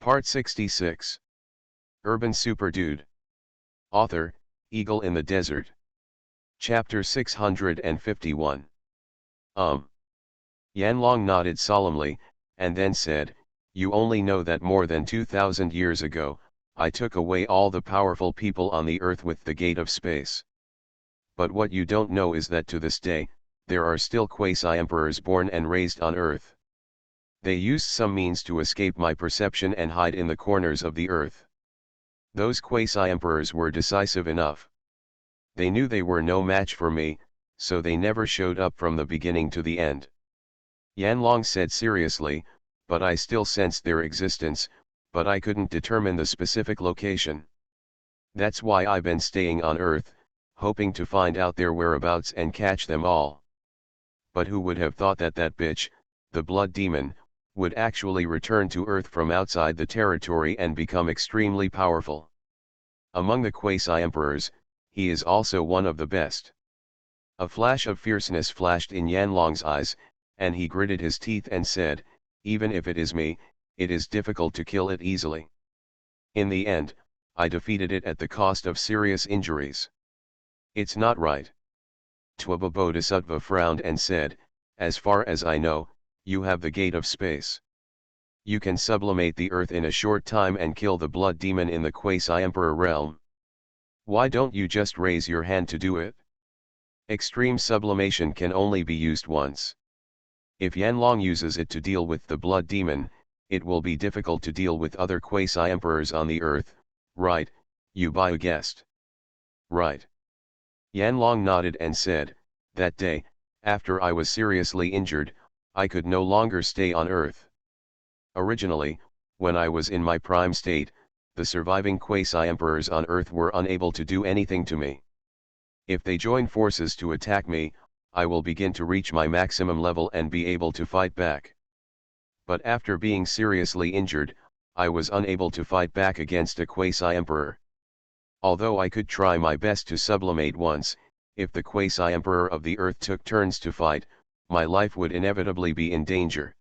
Part 66. Urban Super Dude. Author, Eagle in the Desert. Chapter 651. Yanlong nodded solemnly, and then said, "You only know that more than 2,000 years ago, I took away all the powerful people on the earth with the gate of space. But what you don't know is that to this day, there are still quasi-emperors born and raised on earth. They used some means to escape my perception and hide in the corners of the earth. Those quasi-emperors were decisive enough. They knew they were no match for me, so they never showed up from the beginning to the end." Yanlong said seriously, "But I still sensed their existence, but I couldn't determine the specific location. That's why I've been staying on Earth, hoping to find out their whereabouts and catch them all. But who would have thought that that bitch, the Blood Demon, would actually return to Earth from outside the territory and become extremely powerful. Among the quasi-emperors, he is also one of the best." A flash of fierceness flashed in Yanlong's eyes, and he gritted his teeth and said, "Even if it is me, it is difficult to kill it easily. In the end, I defeated it at the cost of serious injuries. It's not right." Twaba Bodhisattva frowned and said, "As far as I know, you have the gate of space. You can sublimate the earth in a short time and kill the blood demon in the quasi-emperor realm. Why don't you just raise your hand to do it? Extreme sublimation can only be used once. If Yanlong uses it to deal with the blood demon, it will be difficult to deal with other quasi-emperors on the earth, right?" Yu Baiyu guessed. "Right." Yanlong nodded and said, "That day, after I was seriously injured, I could no longer stay on Earth. Originally, when I was in my prime state, the surviving quasi-emperors on Earth were unable to do anything to me. If they join forces to attack me, I will begin to reach my maximum level and be able to fight back. But after being seriously injured, I was unable to fight back against a quasi-emperor. Although I could try my best to sublimate once, if the quasi-emperor of the Earth took turns to fight, my life would inevitably be in danger."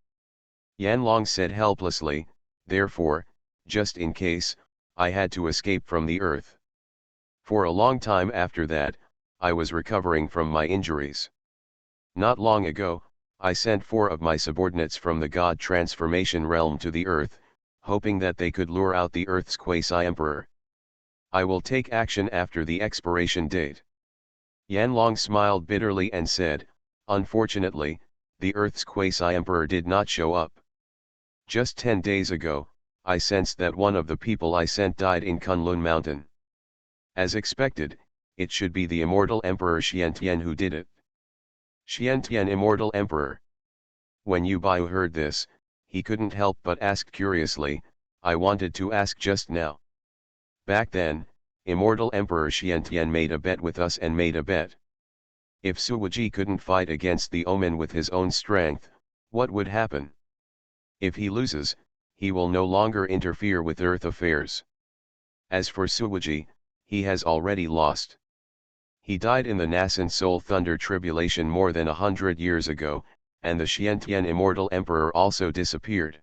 Yanlong said helplessly, "Therefore, just in case, I had to escape from the Earth. For a long time after that, I was recovering from my injuries. Not long ago, I sent 4 of my subordinates from the God Transformation Realm to the Earth, hoping that they could lure out the Earth's quasi-emperor. I will take action after the expiration date." Yanlong smiled bitterly and said, "Unfortunately, the Earth's quasi-emperor did not show up. Just 10 days ago, I sensed that one of the people I sent died in Kunlun Mountain. As expected, it should be the immortal Emperor Xiantian who did it." Xiantian, immortal emperor. When Yu Baiyu heard this, he couldn't help but ask curiously, "I wanted to ask just now. Back then, immortal Emperor Xiantian made a bet with us and made a bet. If Suwuji couldn't fight against the Omen with his own strength, what would happen? If he loses, he will no longer interfere with Earth affairs. As for Suwuji, he has already lost. He died in the Nasan Soul Thunder Tribulation more than 100 years ago, and the Xiantian immortal emperor also disappeared.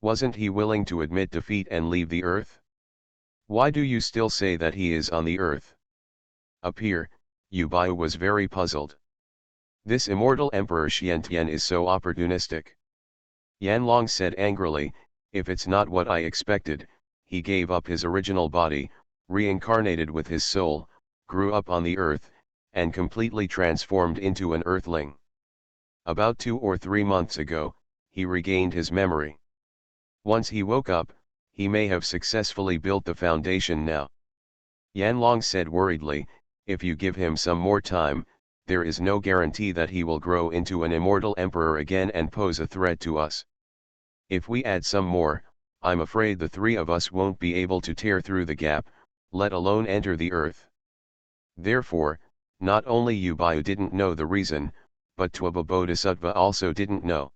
Wasn't he willing to admit defeat and leave the Earth? Why do you still say that he is on the Earth?" Appear, Yu Baiyu was very puzzled. "This immortal Emperor Xiantian is so opportunistic." Yanlong said angrily, "If it's not what I expected, he gave up his original body, reincarnated with his soul, grew up on the Earth, and completely transformed into an Earthling. About 2 or 3 months ago, he regained his memory. Once he woke up, he may have successfully built the foundation now." Yanlong said worriedly, "If you give him some more time, there is no guarantee that he will grow into an immortal emperor again and pose a threat to us. If we add some more, I'm afraid the 3 of us won't be able to tear through the gap, let alone enter the Earth." Therefore, not only Yu Baiyu didn't know the reason, but Twaba Bodhisattva also didn't know.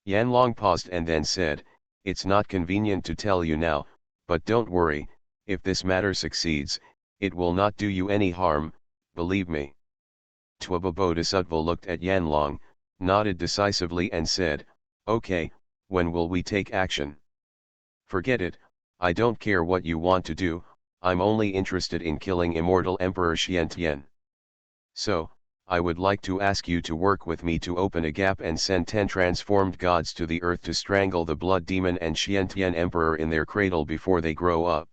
Yanlong paused and then said, "It's not convenient to tell you now, but don't worry, if this matter succeeds, it will not do you any harm, believe me." Twaba Bodhisattva looked at Yanlong, nodded decisively and said, "Okay, when will we take action?" Forget it, I don't care what you want to do, I'm only interested in killing immortal Emperor Xiantian. So, I would like to ask you to work with me to open a gap and send 10 transformed gods to the earth to strangle the blood demon and Xiantian Emperor in their cradle before they grow up.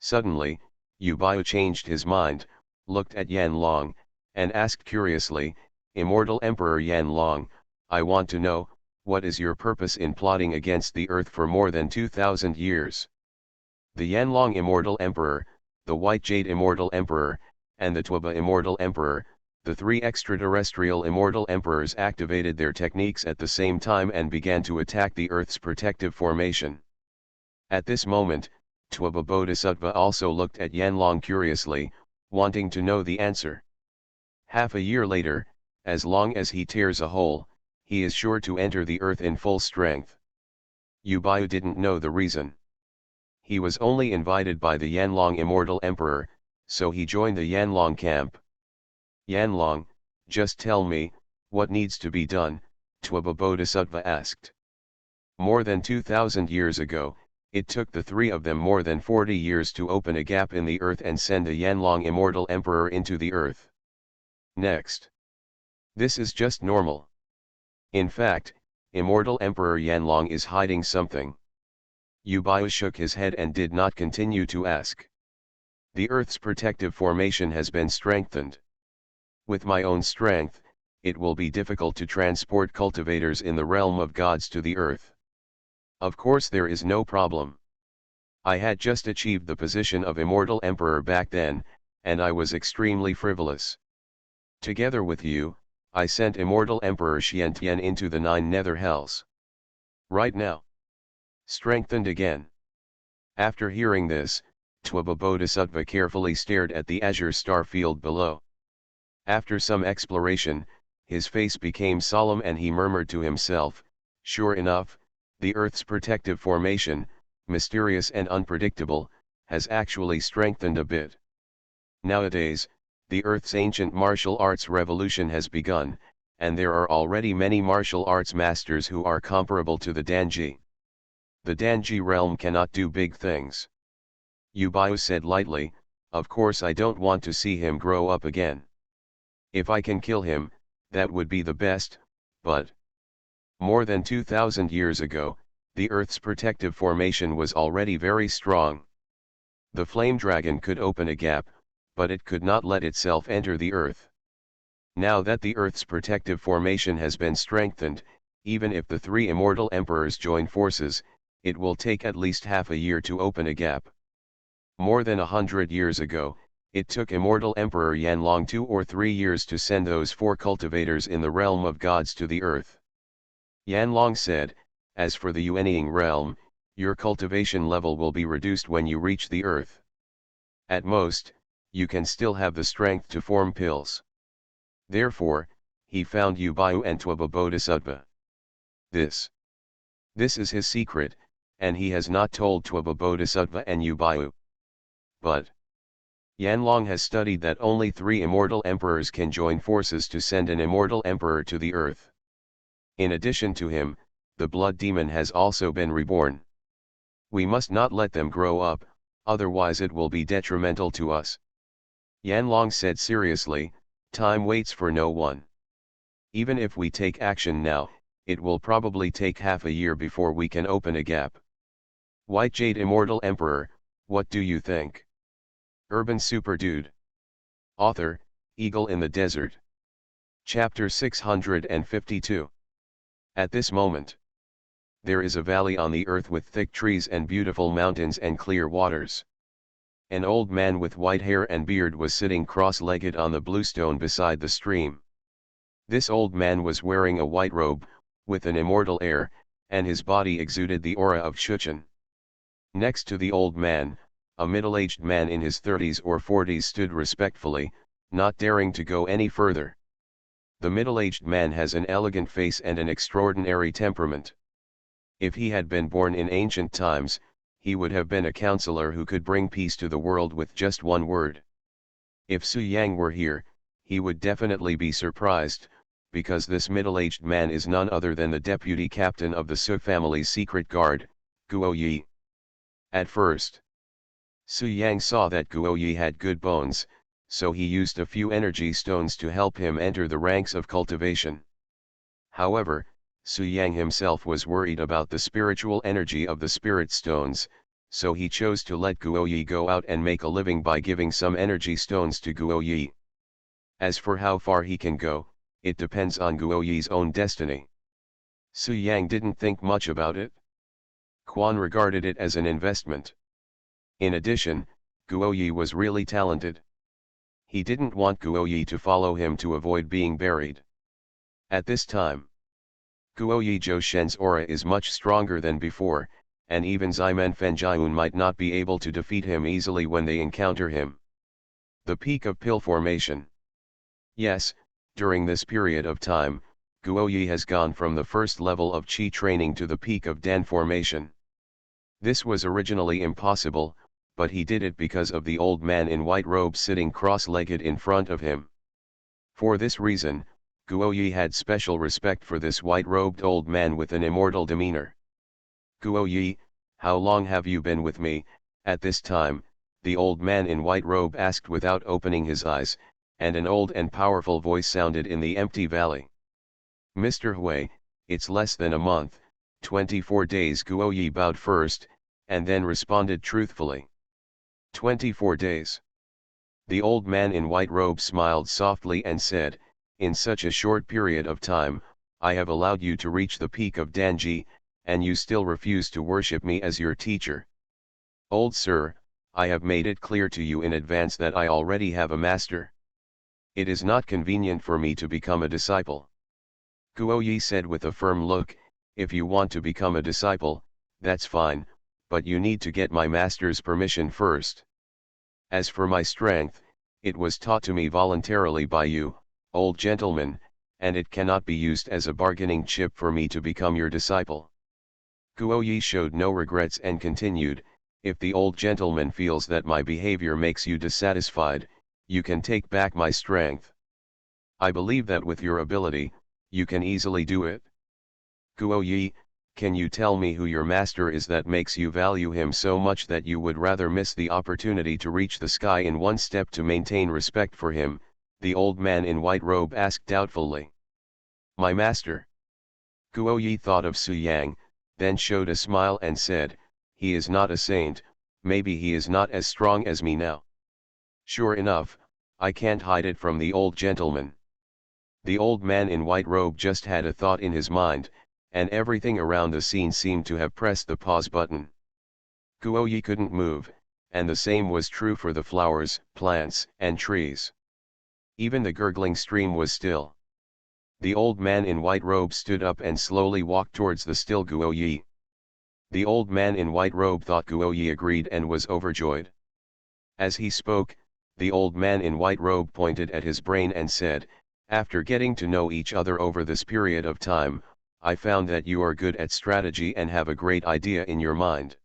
Suddenly, Yu Baiyu changed his mind, looked at Yan Long, and asked curiously, Immortal Emperor Yan Long, I want to know, what is your purpose in plotting against the earth for more than 2,000 years? The Yanlong Immortal Emperor, the White Jade Immortal Emperor, and the Tuoba Immortal Emperor, the three extraterrestrial Immortal Emperors activated their techniques at the same time and began to attack the Earth's protective formation. At this moment, Tuoba Bodhisattva also looked at Yanlong curiously, wanting to know the answer. Half a year later, as long as he tears a hole, he is sure to enter the earth in full strength. Yu Baiyu didn't know the reason. He was only invited by the Yanlong Immortal Emperor, so he joined the Yanlong camp. Yanlong, just tell me, what needs to be done, Tuoba Bodhisattva asked. More than 2,000 years ago, it took the three of them more than 40 years to open a gap in the earth and send the Yanlong Immortal Emperor into the earth. Next. This is just normal. In fact, Immortal Emperor Yanlong is hiding something. Yu Baiyu shook his head and did not continue to ask. The Earth's protective formation has been strengthened. With my own strength, it will be difficult to transport cultivators in the realm of gods to the Earth. Of course there is no problem. I had just achieved the position of Immortal Emperor back then, and I was extremely frivolous. Together with you, I sent Immortal Emperor Xiantian into the 9 nether hells. Right now. Strengthened again. After hearing this, Tuoba Bodhisattva carefully stared at the azure star field below. After some exploration, his face became solemn and he murmured to himself, sure enough, the Earth's protective formation, mysterious and unpredictable, has actually strengthened a bit. Nowadays, the Earth's ancient martial arts revolution has begun, and there are already many martial arts masters who are comparable to the Danji. The Danji realm cannot do big things. Yu Baiyu said lightly, of course I don't want to see him grow up again. If I can kill him, that would be the best, but more than 2,000 years ago, the Earth's protective formation was already very strong. The flame dragon could open a gap, but it could not let itself enter the Earth. Now that the Earth's protective formation has been strengthened, even if the 3 immortal emperors join forces, it will take at least half a year to open a gap. More than 100 years ago, it took Immortal Emperor Yanlong 2 or 3 years to send those 4 cultivators in the realm of gods to the earth. Yanlong said, as for the Yuanying realm, your cultivation level will be reduced when you reach the earth. At most, you can still have the strength to form pills. Therefore, he found Yu Baiyu and Tuoba Bodhisattva. This is his secret, and he has not told Tuoba Bodhisattva and Yu Baiyu. But Yanlong has studied that only 3 immortal emperors can join forces to send an immortal emperor to the earth. In addition to him, the blood demon has also been reborn. We must not let them grow up, otherwise it will be detrimental to us. Yanlong said seriously, time waits for no one. Even if we take action now, it will probably take half a year before we can open a gap. White Jade Immortal Emperor, what do you think? Urban Super Dude. Author, Eagle in the Desert. Chapter 652. At this moment, there is a valley on the earth with thick trees and beautiful mountains and clear waters. An old man with white hair and beard was sitting cross-legged on the bluestone beside the stream. This old man was wearing a white robe, with an immortal air, and his body exuded the aura of Shuchen. Next to the old man, a middle-aged man in his 30s or 40s stood respectfully, not daring to go any further. The middle-aged man has an elegant face and an extraordinary temperament. If he had been born in ancient times, he would have been a counselor who could bring peace to the world with just one word. If Su Yang were here, he would definitely be surprised, because this middle-aged man is none other than the deputy captain of the Su family's secret guard, Guo Yi. At first, Su Yang saw that Guo Yi had good bones, so he used a few energy stones to help him enter the ranks of cultivation. However, Su Yang himself was worried about the spiritual energy of the spirit stones, so he chose to let Guo Yi go out and make a living by giving some energy stones to Guo Yi. As for how far he can go, it depends on Guo Yi's own destiny. Su Yang didn't think much about it. Quan regarded it as an investment. In addition, Guo Yi was really talented. He didn't want Guo Yi to follow him to avoid being buried. At this time, Guo Yi Zhou Shen's aura is much stronger than before, and even Ximen Fenjiun might not be able to defeat him easily when they encounter him. The peak of pill formation. Yes, during this period of time, Guo Yi has gone from the first level of Qi training to the peak of Dan formation. This was originally impossible, but he did it because of the old man in white robe sitting cross-legged in front of him. For this reason, Guo Yi had special respect for this white-robed old man with an immortal demeanor. Guo Yi, how long have you been with me? At this time, the old man in white robe asked without opening his eyes, and an old and powerful voice sounded in the empty valley. Mr. Hui, it's less than a month, 24 days. Guo Yi bowed first, and then responded truthfully. 24 days. The old man in white robe smiled softly and said, in such a short period of time, I have allowed you to reach the peak of Danji, and you still refuse to worship me as your teacher. Old sir, I have made it clear to you in advance that I already have a master. It is not convenient for me to become a disciple. Guo Yi said with a firm look, if you want to become a disciple, that's fine, but you need to get my master's permission first. As for my strength, it was taught to me voluntarily by you, old gentleman, and it cannot be used as a bargaining chip for me to become your disciple. Guo Yi showed no regrets and continued, if the old gentleman feels that my behavior makes you dissatisfied, you can take back my strength. I believe that with your ability, you can easily do it. Guo Yi, can you tell me who your master is that makes you value him so much that you would rather miss the opportunity to reach the sky in one step to maintain respect for him? The old man in white robe asked doubtfully. My master. Guo Yi thought of Su Yang, then showed a smile and said, he is not a saint, maybe he is not as strong as me now. Sure enough, I can't hide it from the old gentleman. The old man in white robe just had a thought in his mind, and everything around the scene seemed to have pressed the pause button. Guo Yi couldn't move, and the same was true for the flowers, plants, and trees. Even the gurgling stream was still. The old man in white robe stood up and slowly walked towards the still Guo Yi. The old man in white robe thought Guo Yi agreed and was overjoyed. As he spoke, the old man in white robe pointed at his brain and said, after getting to know each other over this period of time, I found that you are good at strategy and have a great idea in your mind.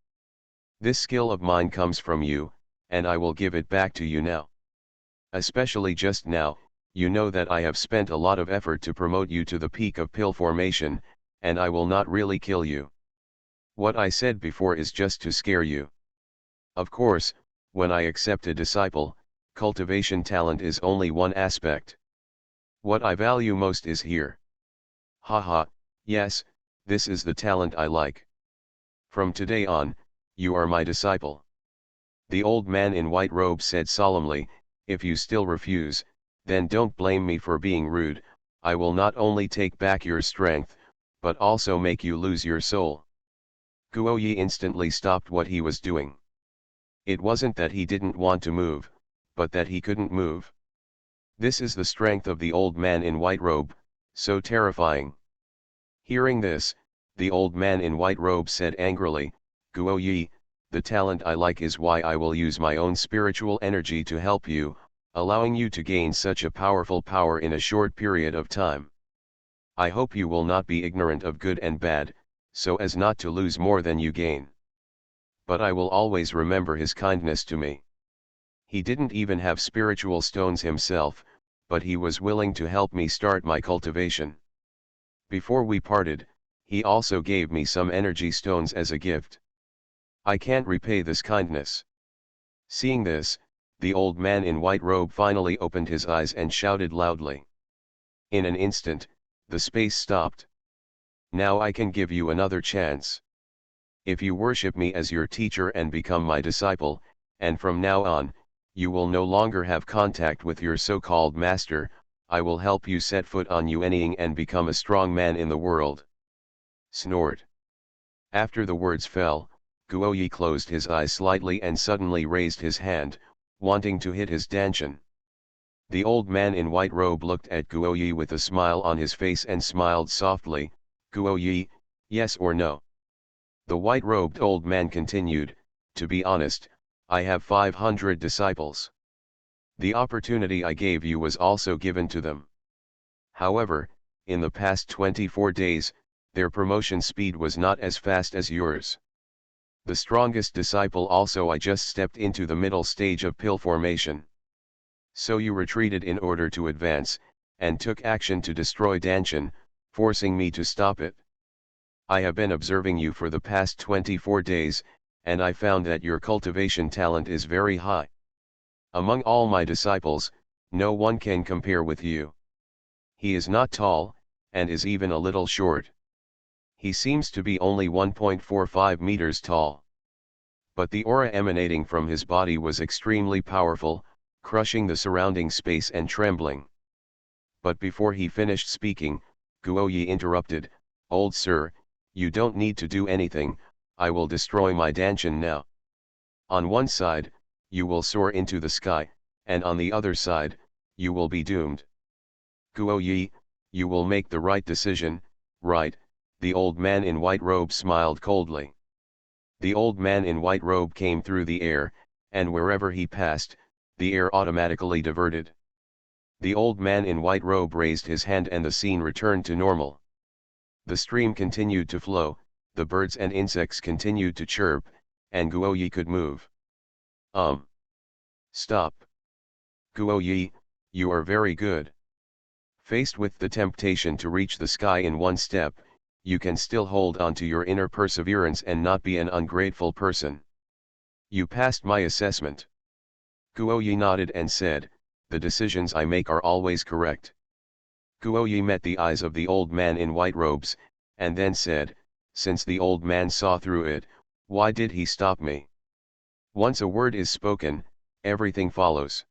This skill of mine comes from you, and I will give it back to you now. Especially just now, you know that I have spent a lot of effort to promote you to the peak of pill formation, and I will not really kill you. What I said before is just to scare you. Of course, when I accept a disciple, cultivation talent is only one aspect. What I value most is here. Haha, yes, this is the talent I like. From today on, you are my disciple. The old man in white robe said solemnly, if you still refuse, then don't blame me for being rude, I will not only take back your strength, but also make you lose your soul. Guo Yi instantly stopped what he was doing. It wasn't that he didn't want to move, but that he couldn't move. This is the strength of the old man in white robe, so terrifying. Hearing this, the old man in white robe said angrily, Guo Yi, the talent I like is why I will use my own spiritual energy to help you, allowing you to gain such a powerful power in a short period of time. I hope you will not be ignorant of good and bad, so as not to lose more than you gain. But I will always remember his kindness to me. He didn't even have spiritual stones himself, but he was willing to help me start my cultivation. Before we parted, he also gave me some energy stones as a gift. I can't repay this kindness. Seeing this, the old man in white robe finally opened his eyes and shouted loudly. In an instant, the space stopped. Now I can give you another chance. If you worship me as your teacher and become my disciple, and from now on, you will no longer have contact with your so-called master, I will help you set foot on Yuanying and become a strong man in the world. Snort. After the words fell, Guoyi closed his eyes slightly and suddenly raised his hand, wanting to hit his Danshan. The old man in white robe looked at Guoyi with a smile on his face and smiled softly. Guoyi, yes or no? The white-robed old man continued, to be honest, I have 500 disciples. The opportunity I gave you was also given to them. However, in the past 24 days, their promotion speed was not as fast as yours. The strongest disciple also I just stepped into the middle stage of pill formation. So you retreated in order to advance, and took action to destroy Danshan, forcing me to stop it. I have been observing you for the past 24 days, and I found that your cultivation talent is very high. Among all my disciples, no one can compare with you. He is not tall, and is even a little short. He seems to be only 1.45 meters tall. But the aura emanating from his body was extremely powerful, crushing the surrounding space and trembling. But before he finished speaking, Guoyi interrupted, Old sir, you don't need to do anything, I will destroy my Danshan now. On one side, you will soar into the sky, and on the other side, you will be doomed. Guoyi, you will make the right decision, right? The old man in white robe smiled coldly. The old man in white robe came through the air, and wherever he passed, the air automatically diverted. The old man in white robe raised his hand and the scene returned to normal. The stream continued to flow, the birds and insects continued to chirp, and Guoyi could move. Stop. Guoyi, you are very good. Faced with the temptation to reach the sky in one step, you can still hold on to your inner perseverance and not be an ungrateful person. You passed my assessment. Guoyi nodded and said, the decisions I make are always correct. Guoyi met the eyes of the old man in white robes, and then said, since the old man saw through it, why did he stop me? Once a word is spoken, everything follows.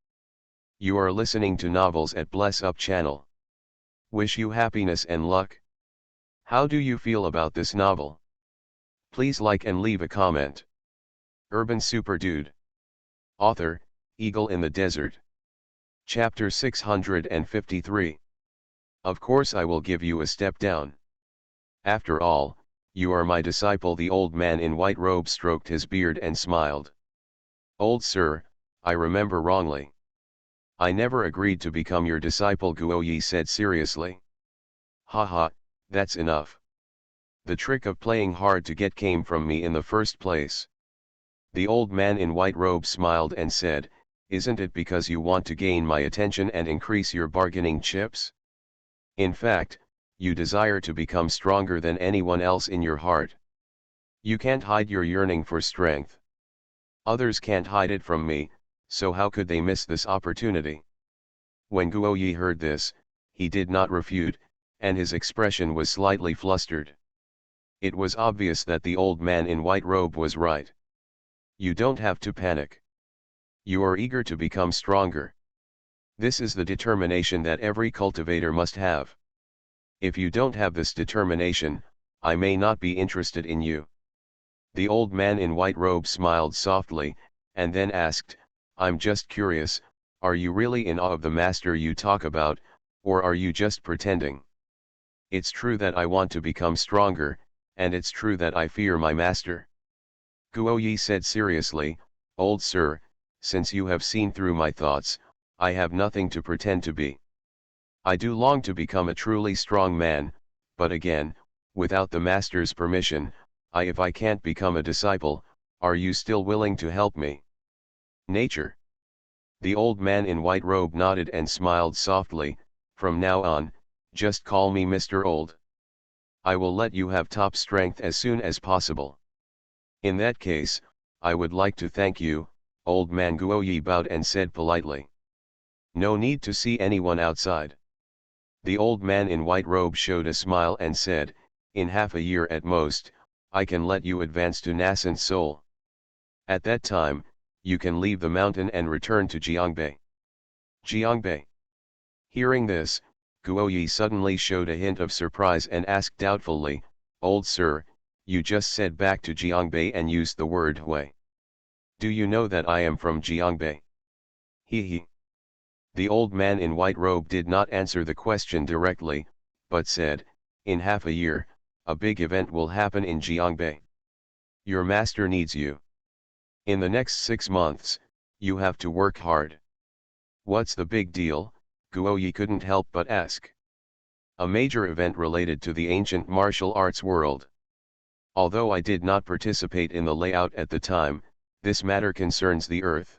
You are listening to novels at Bless Up channel. Wish you happiness and luck. How do you feel about this novel? Please like and leave a comment. Urban Super Dude. Author, Eagle in the Desert. Chapter 653. Of course I will give you a step down. After all, you are my disciple. The old man in white robe stroked his beard and smiled. Old sir, I remember wrongly. I never agreed to become your disciple, Guoyi said seriously. Haha, that's enough. The trick of playing hard to get came from me in the first place. The old man in white robe smiled and said, isn't it because you want to gain my attention and increase your bargaining chips? In fact, you desire to become stronger than anyone else in your heart. You can't hide your yearning for strength. Others can't hide it from me, so how could they miss this opportunity? When Guoyi heard this, he did not refute, and his expression was slightly flustered. It was obvious that the old man in white robe was right. You don't have to panic. You are eager to become stronger. This is the determination that every cultivator must have. If you don't have this determination, I may not be interested in you. The old man in white robe smiled softly, and then asked, I'm just curious, are you really in awe of the master you talk about, or are you just pretending? It's true that I want to become stronger, and it's true that I fear my master. Guoyi said seriously, old sir, since you have seen through my thoughts, I have nothing to pretend to be. I do long to become a truly strong man, but again, without the master's permission, if I can't become a disciple, are you still willing to help me? Nature. The old man in white robe nodded and smiled softly, from now on, just call me Mr. Old. I will let you have top strength as soon as possible. In that case, I would like to thank you. Old man Guoyi bowed and said politely. No need to see anyone outside. The old man in white robe showed a smile and said, in half a year at most, I can let you advance to nascent soul. At that time, you can leave the mountain and return to Jiangbei. Jiangbei. Hearing this, Guoyi suddenly showed a hint of surprise and asked doubtfully, Old sir, you just said back to Jiangbei and used the word Hui. Do you know that I am from Jiangbei? He. The old man in white robe did not answer the question directly, but said, in half a year, a big event will happen in Jiangbei. Your master needs you. In the next 6 months, you have to work hard. What's the big deal? Guoyi couldn't help but ask. A major event related to the ancient martial arts world. Although I did not participate in the layout at the time, this matter concerns the Earth.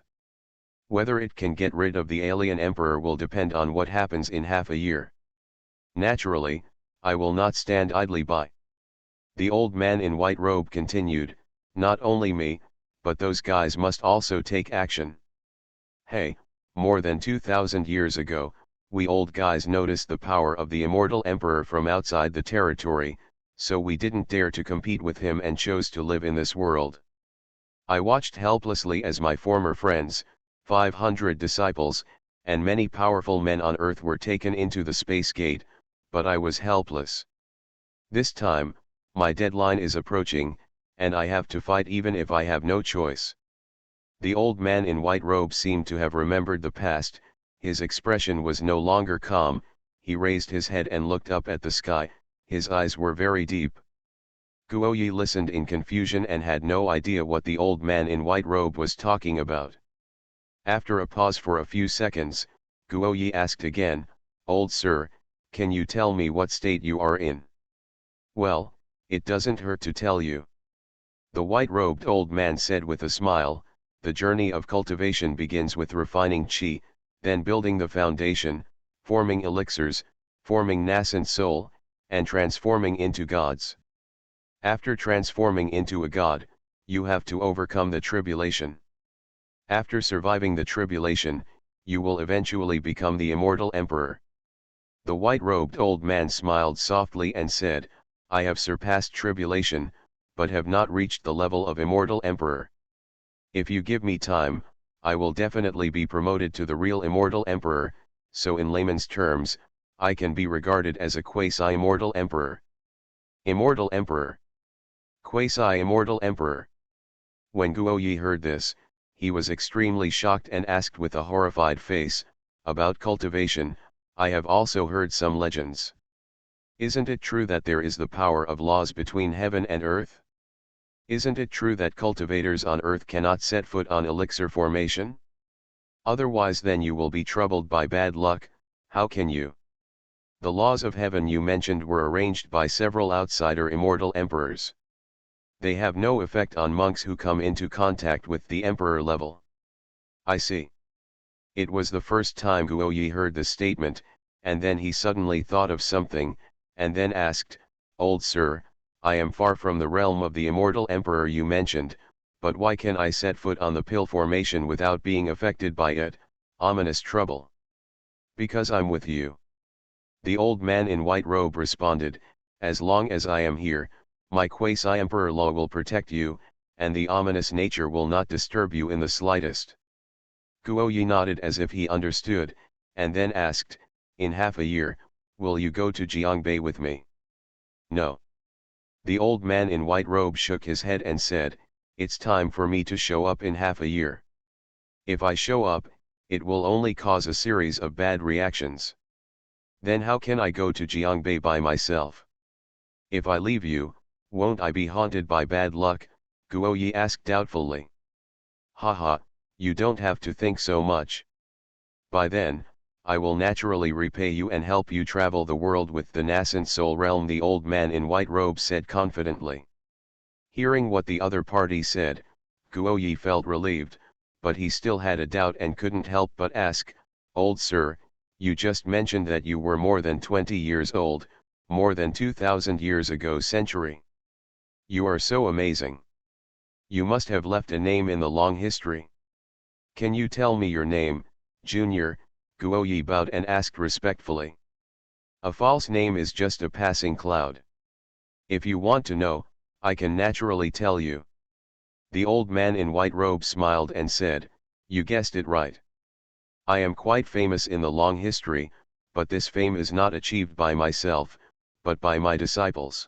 Whether it can get rid of the alien emperor will depend on what happens in half a year. Naturally, I will not stand idly by. The old man in white robe continued, not only me, but those guys must also take action. Hey, more than 2,000 years ago, we old guys noticed the power of the immortal emperor from outside the territory, so we didn't dare to compete with him and chose to live in this world. I watched helplessly as my former friends, 500 disciples, and many powerful men on Earth were taken into the space gate, but I was helpless. This time, my deadline is approaching, and I have to fight even if I have no choice. The old man in white robe seemed to have remembered the past, his expression was no longer calm, he raised his head and looked up at the sky, his eyes were very deep. Guoyi listened in confusion and had no idea what the old man in white robe was talking about. After a pause for a few seconds, Guoyi asked again, Old sir, can you tell me what state you are in? Well, it doesn't hurt to tell you. The white-robed old man said with a smile, the journey of cultivation begins with refining qi, then building the foundation, forming elixirs, forming nascent soul, and transforming into gods. After transforming into a god, you have to overcome the tribulation. After surviving the tribulation, you will eventually become the immortal emperor. The white-robed old man smiled softly and said, I have surpassed tribulation, but have not reached the level of immortal emperor. If you give me time, I will definitely be promoted to the real immortal emperor, so in layman's terms, I can be regarded as a quasi-immortal emperor. Immortal emperor. Quasi-immortal emperor. When Guoyi heard this, he was extremely shocked and asked with a horrified face, about cultivation, I have also heard some legends. Isn't it true that there is the power of laws between heaven and earth? Isn't it true that cultivators on earth cannot set foot on elixir formation? Otherwise then you will be troubled by bad luck, how can you? The laws of heaven you mentioned were arranged by several outsider immortal emperors. They have no effect on monks who come into contact with the emperor level. I see. It was the first time Guoyi heard the statement, and then he suddenly thought of something, and then asked, Old sir, I am far from the realm of the immortal emperor you mentioned, but why can I set foot on the pill formation without being affected by it? Ominous trouble. Because I'm with you. The old man in white robe responded, as long as I am here, my quasi-emperor law will protect you, and the ominous nature will not disturb you in the slightest. Guoyi nodded as if he understood, and then asked, in half a year, will you go to Jiangbei with me? No. The old man in white robe shook his head and said, it's time for me to show up in half a year. If I show up, it will only cause a series of bad reactions. Then how can I go to Jiangbei by myself? If I leave you, won't I be haunted by bad luck? Guoyi asked doubtfully. Haha, you don't have to think so much. By then, I will naturally repay you and help you travel the world with the nascent soul realm, the old man in white robe said confidently. Hearing what the other party said, Guoyi felt relieved, but he still had a doubt and couldn't help but ask, Old sir, you just mentioned that you were more than 20 years old, more than 2,000 years ago century. You are so amazing. You must have left a name in the long history. Can you tell me your name, Junior? Guoyi bowed and asked respectfully. A false name is just a passing cloud. If you want to know, I can naturally tell you. The old man in white robe smiled and said, you guessed it right. I am quite famous in the long history, but this fame is not achieved by myself, but by my disciples.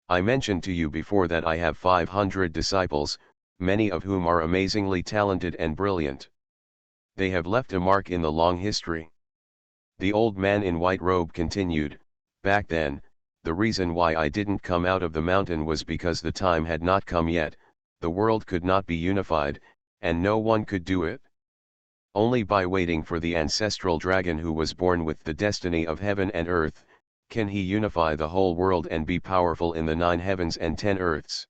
I mentioned to you before that I have 500 disciples, many of whom are amazingly talented and brilliant. They have left a mark in the long history. The old man in white robe continued, back then, the reason why I didn't come out of the mountain was because the time had not come yet, the world could not be unified, and no one could do it. Only by waiting for the ancestral dragon who was born with the destiny of heaven and earth, can he unify the whole world and be powerful in the 9 heavens and 10 earths.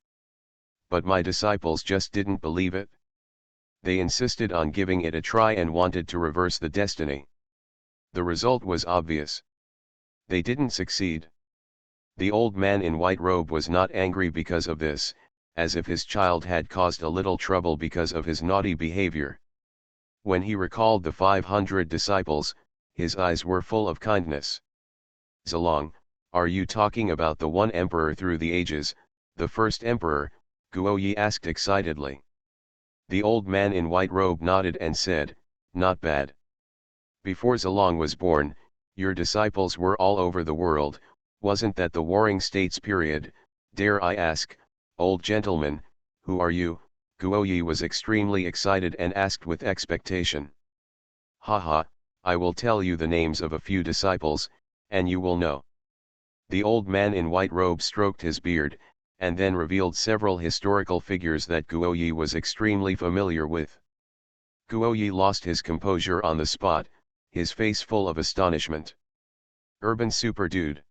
But my disciples just didn't believe it. They insisted on giving it a try and wanted to reverse the destiny. The result was obvious. They didn't succeed. The old man in white robe was not angry because of this, as if his child had caused a little trouble because of his naughty behavior. When he recalled the 500 disciples, his eyes were full of kindness. Zalong, are you talking about the one emperor through the ages, the first emperor? Guoyi asked excitedly. The old man in white robe nodded and said, not bad. Before Zalong was born, your disciples were all over the world. Wasn't that the Warring States period? Dare I ask, old gentleman, who are you? Guoyi was extremely excited and asked with expectation. Haha, I will tell you the names of a few disciples, and you will know. The old man in white robe stroked his beard, and then revealed several historical figures that Guoyi was extremely familiar with. Guoyi lost his composure on the spot, his face full of astonishment. Urban Super Dude.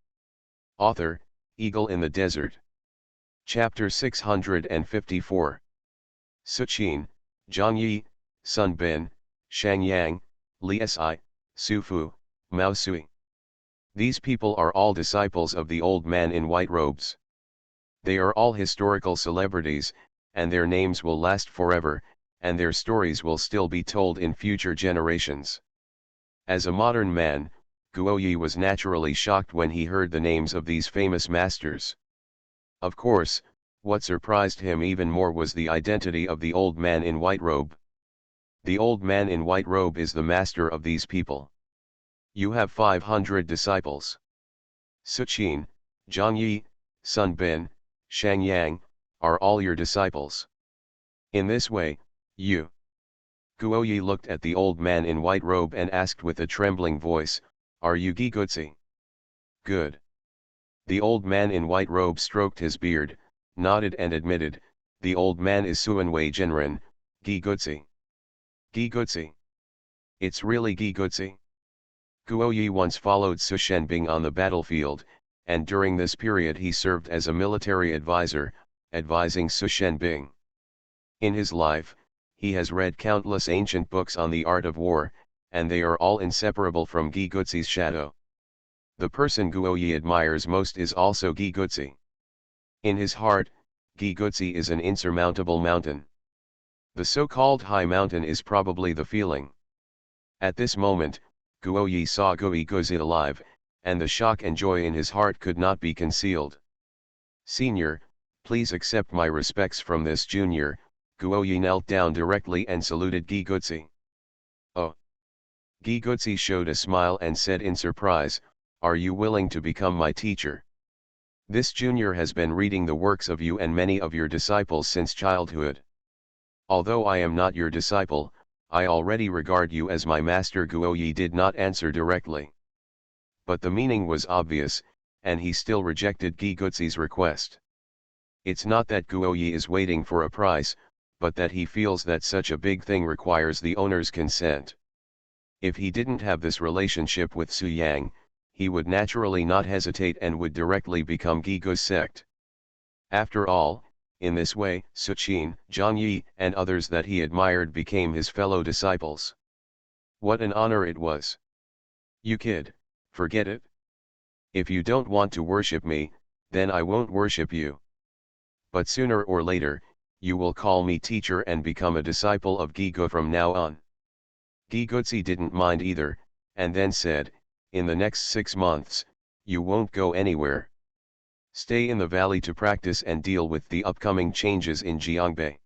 Author, Eagle in the Desert. Chapter 654. Suqin, Zhangyi, Sun Bin, Shang Yang, Li Si, Su Fu, Mao Sui. These people are all disciples of the old man in white robes. They are all historical celebrities, and their names will last forever, and their stories will still be told in future generations. As a modern man, Guoyi was naturally shocked when he heard the names of these famous masters. Of course, what surprised him even more was the identity of the old man in white robe. The old man in white robe is the master of these people. You have 500 disciples. Suqin, Zhangyi, Sun Bin, Shang Yang, are all your disciples. In this way, you. Guoyi looked at the old man in white robe and asked with a trembling voice, are you Gigutsi? Good. The old man in white robe stroked his beard, nodded and admitted, the old man is Suanwei Genren, Gigutsi. Gigutsi. It's really Gigutsi? Guoyi once followed Su Shenbing on the battlefield, and during this period he served as a military advisor, advising Su Shenbing. In his life, he has read countless ancient books on the art of war, and they are all inseparable from Gigutsi's shadow. The person Guoyi admires most is also Gigutsi. In his heart, Gigutsi is an insurmountable mountain. The so-called high mountain is probably the feeling. At this moment, Guoyi saw Gigutsi alive, and the shock and joy in his heart could not be concealed. Senior, please accept my respects from this junior. Guoyi knelt down directly and saluted Gigutsi. Oh! Gigutsi showed a smile and said in surprise, are you willing to become my teacher? This junior has been reading the works of you and many of your disciples since childhood. Although I am not your disciple, I already regard you as my master. Guoyi did not answer directly. But the meaning was obvious, and he still rejected Gigutsi's request. It's not that Guoyi is waiting for a price, but that he feels that such a big thing requires the owner's consent. If he didn't have this relationship with Su Yang, he would naturally not hesitate and would directly become Gigu's sect. After all, in this way, Suqin, Zhangyi, and others that he admired became his fellow disciples. What an honor it was! You kid, forget it. If you don't want to worship me, then I won't worship you. But sooner or later, you will call me teacher and become a disciple of Gigo from now on. Gigotsi didn't mind either, and then said, in the next 6 months, you won't go anywhere. Stay in the valley to practice and deal with the upcoming changes in Jiangbei.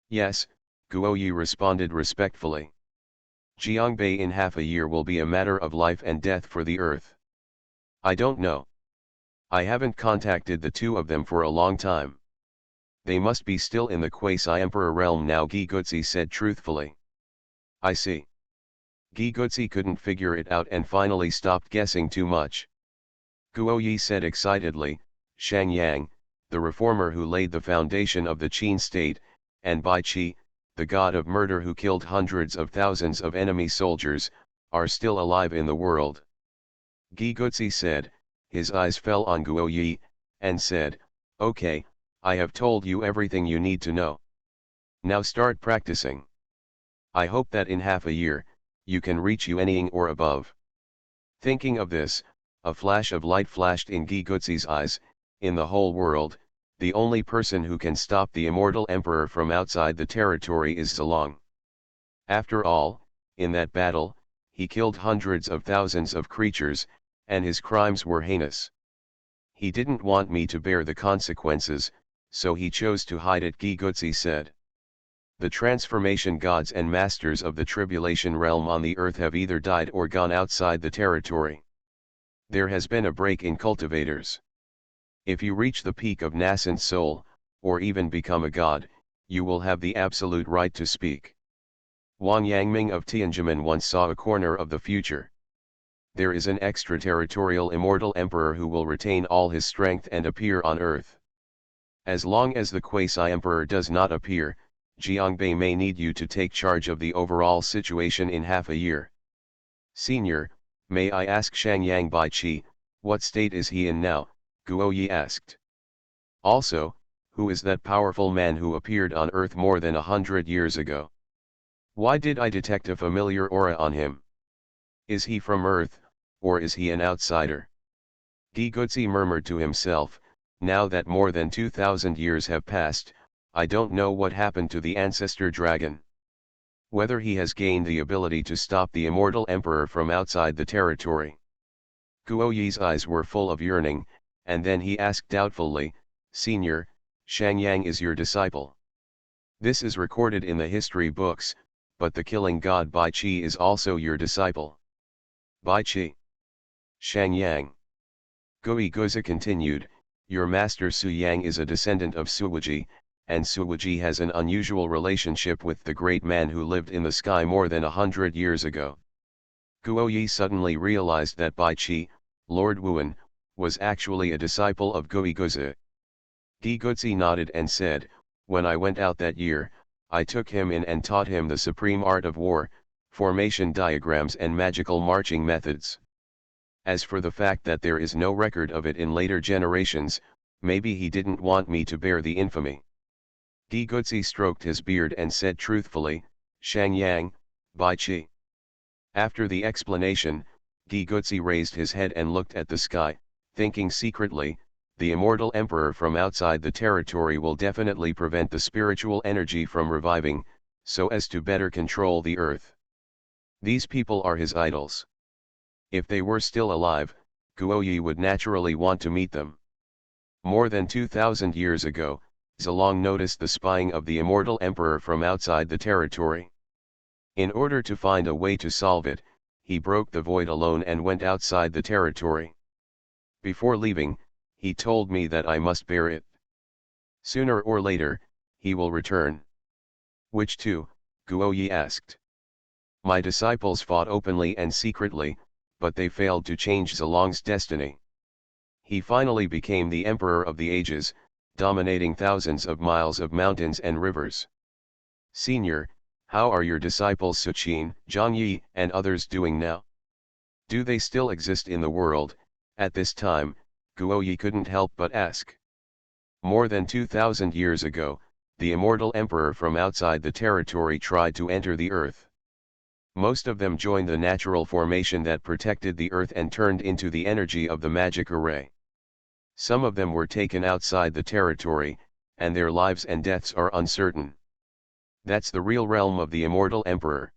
Yes, Guoyi responded respectfully. Jiangbei in half a year will be a matter of life and death for the earth. I don't know. I haven't contacted the two of them for a long time. They must be still in the quasi-emperor realm now, Gigotsi said truthfully. I see. Gigotsi couldn't figure it out and finally stopped guessing too much. Guoyi said excitedly, Shang Yang, the reformer who laid the foundation of the Qin state, and Bai Qi, the god of murder who killed hundreds of thousands of enemy soldiers, are still alive in the world. Gigotsi said, his eyes fell on Guoyi, and said, okay, I have told you everything you need to know. Now start practicing. I hope that in half a year, you can reach Yuanying or above. Thinking of this, a flash of light flashed in Gigotsi's eyes. In the whole world, the only person who can stop the immortal emperor from outside the territory is Zilong. After all, in that battle, he killed hundreds of thousands of creatures, and his crimes were heinous. He didn't want me to bear the consequences, so he chose to hide it, Gigotsi said. The transformation gods and masters of the tribulation realm on the earth have either died or gone outside the territory. There has been a break in cultivators. If you reach the peak of nascent soul, or even become a god, you will have the absolute right to speak. Wang Yangming of Tianjin once saw a corner of the future. There is an extraterritorial immortal emperor who will retain all his strength and appear on earth. As long as the quasi-emperor does not appear, Jiangbei may need you to take charge of the overall situation in half a year. Senior, may I ask Shang Yang Bai Qi, what state is he in now? Guoyi asked. Also, who is that powerful man who appeared on Earth more than 100 years ago? Why did I detect a familiar aura on him? Is he from Earth, or is he an outsider? Gigotsi murmured to himself, now that more than 2,000 years have passed, I don't know what happened to the ancestor dragon. Whether he has gained the ability to stop the immortal emperor from outside the territory. Guoyi's eyes were full of yearning, and then he asked doubtfully, Senior, Shang Yang is your disciple. This is recorded in the history books, but the killing god Bai Qi is also your disciple. Bai Qi. Shang Yang. Gui Guzi continued, your master Su Yang is a descendant of Suwuji, and Suwuji has an unusual relationship with the great man who lived in the sky more than 100 years ago. Guoyi suddenly realized that Bai Qi, Lord Wuan, was actually a disciple of Gui Guzi. Gigotsi nodded and said, when I went out that year, I took him in and taught him the supreme art of war, formation diagrams and magical marching methods. As for the fact that there is no record of it in later generations, maybe he didn't want me to bear the infamy. Gigotsi stroked his beard and said truthfully, Shang Yang, Bai Qi. After the explanation, Gigotsi raised his head and looked at the sky, thinking secretly, the immortal emperor from outside the territory will definitely prevent the spiritual energy from reviving, so as to better control the earth. These people are his idols. If they were still alive, Guoyi would naturally want to meet them. More than 2,000 years ago, Zilong noticed the spying of the immortal emperor from outside the territory. In order to find a way to solve it, he broke the void alone and went outside the territory. Before leaving, he told me that I must bear it. Sooner or later, he will return. Which two? Guoyi asked. My disciples fought openly and secretly, but they failed to change Zilong's destiny. He finally became the emperor of the ages, dominating thousands of miles of mountains and rivers. Senior, how are your disciples Suqin, Zhangyi, and others doing now? Do they still exist in the world? At this time, Guoyi couldn't help but ask. More than 2,000 years ago, the immortal emperor from outside the territory tried to enter the earth. Most of them joined the natural formation that protected the earth and turned into the energy of the magic array. Some of them were taken outside the territory, and their lives and deaths are uncertain. That's the real realm of the immortal emperor.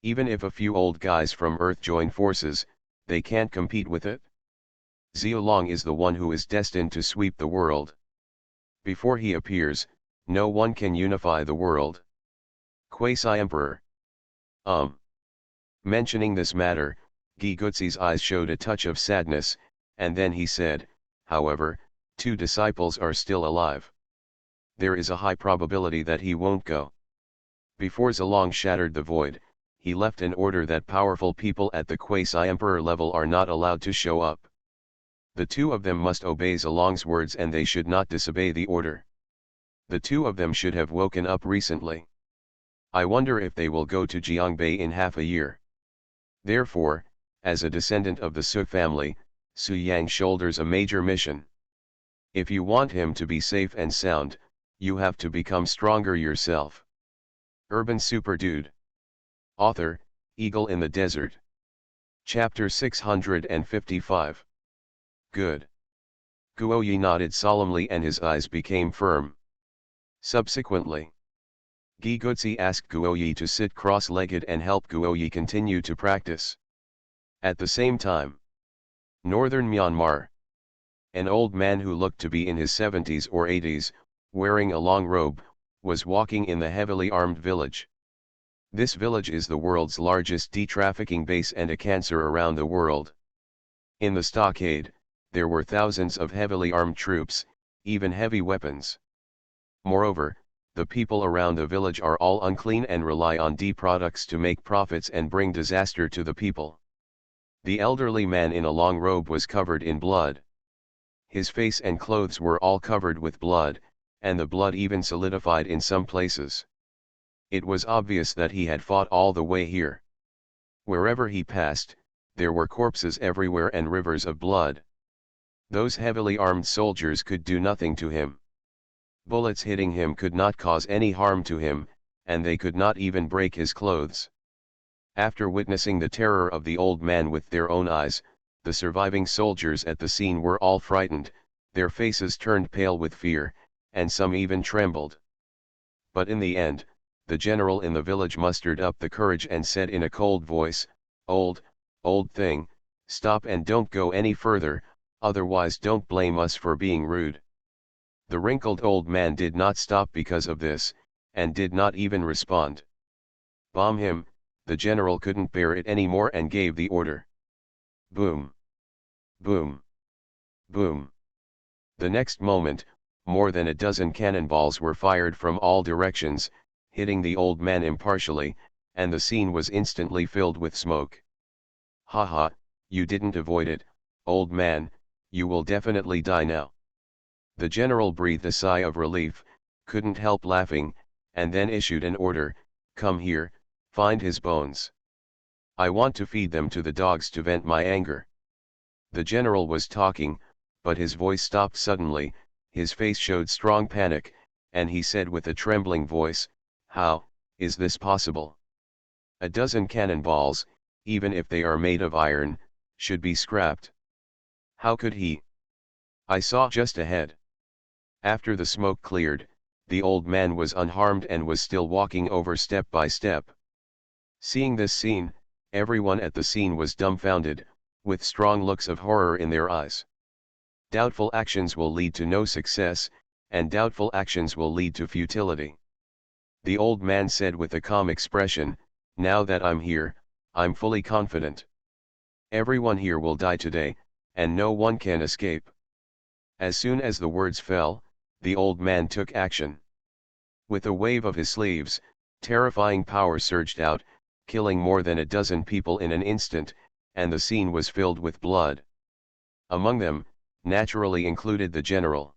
Even if a few old guys from Earth join forces, they can't compete with it. Xiaolong is the one who is destined to sweep the world. Before he appears, no one can unify the world. Quasi-emperor. Mentioning this matter, Giguzi's eyes showed a touch of sadness, and then he said, however, 2 disciples are still alive. There is a high probability that he won't go. Before Zilong shattered the void, he left an order that powerful people at the quasi-emperor level are not allowed to show up. The 2 of them must obey Zilong's words and they should not disobey the order. The 2 of them should have woken up recently. I wonder if they will go to Jiangbei in half a year. Therefore, as a descendant of the Su family, Su Yang shoulders a major mission. If you want him to be safe and sound, you have to become stronger yourself. Urban Super Dude. Author, Eagle in the Desert. Chapter 655. Good. Guoyi nodded solemnly and his eyes became firm. Subsequently, Giguzi asked Guoyi to sit cross-legged and help Guoyi continue to practice. At the same time, northern Myanmar. An old man who looked to be in his 70s or 80s, wearing a long robe, was walking in the heavily armed village. This village is the world's largest de-trafficking base and a cancer around the world. In the stockade, there were thousands of heavily armed troops, even heavy weapons. Moreover, the people around the village are all unclean and rely on products to make profits and bring disaster to the people. The elderly man in a long robe was covered in blood. His face and clothes were all covered with blood, and the blood even solidified in some places. It was obvious that he had fought all the way here. Wherever he passed, there were corpses everywhere and rivers of blood. Those heavily armed soldiers could do nothing to him. Bullets hitting him could not cause any harm to him, and they could not even break his clothes. After witnessing the terror of the old man with their own eyes, the surviving soldiers at the scene were all frightened, their faces turned pale with fear, and some even trembled. But in the end, the general in the village mustered up the courage and said in a cold voice, old thing, stop and don't go any further, otherwise don't blame us for being rude." The wrinkled old man did not stop because of this, and did not even respond. "Bomb him," the general couldn't bear it anymore and gave the order. Boom! Boom! Boom! The next moment, more than a dozen cannonballs were fired from all directions, hitting the old man impartially, and the scene was instantly filled with smoke. "Haha, you didn't avoid it, old man, you will definitely die now." The general breathed a sigh of relief, couldn't help laughing, and then issued an order, "Come here, find his bones. I want to feed them to the dogs to vent my anger." The general was talking, but his voice stopped suddenly, his face showed strong panic, and he said with a trembling voice, "How is this possible? A dozen cannonballs, even if they are made of iron, should be scrapped. How could he? I saw just ahead." After the smoke cleared, the old man was unharmed and was still walking over step by step. Seeing this scene, everyone at the scene was dumbfounded, with strong looks of horror in their eyes. Doubtful actions will lead to no success, and doubtful actions will lead to futility. The old man said with a calm expression, "Now that I'm here, I'm fully confident. Everyone here will die today, and no one can escape." As soon as the words fell, the old man took action. With a wave of his sleeves, terrifying power surged out, killing more than a dozen people in an instant, and the scene was filled with blood. Among them, naturally included the general.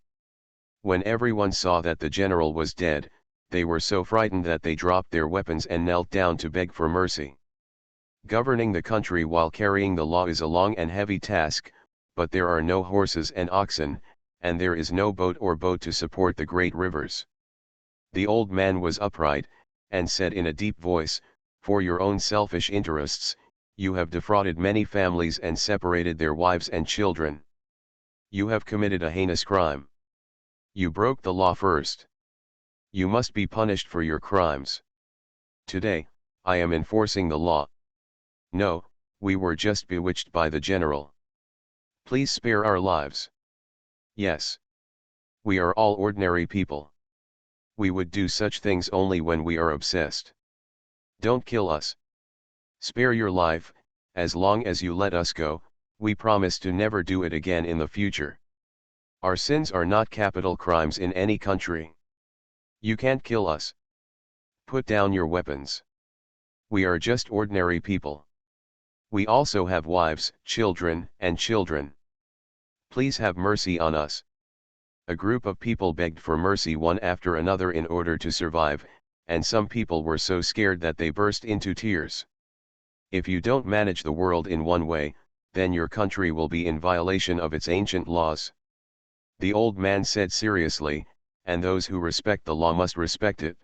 When everyone saw that the general was dead, they were so frightened that they dropped their weapons and knelt down to beg for mercy. Governing the country while carrying the law is a long and heavy task, but there are no horses and oxen, and there is no boat to support the great rivers. The old man was upright, and said in a deep voice, "For your own selfish interests, you have defrauded many families and separated their wives and children. You have committed a heinous crime. You broke the law first. You must be punished for your crimes. Today, I am enforcing the law. No, we were just bewitched by the general. Please spare our lives. Yes. We are all ordinary people. We would do such things only when we are obsessed. Don't kill us. Spare your life, as long as you let us go, we promise to never do it again in the future. Our sins are not capital crimes in any country. You can't kill us. Put down your weapons. We are just ordinary people. We also have wives, children, and children. Please have mercy on us. A group of people begged for mercy one after another in order to survive, and some people were so scared that they burst into tears. If you don't manage the world in one way, then your country will be in violation of its ancient laws. The old man said seriously, and those who respect the law must respect it.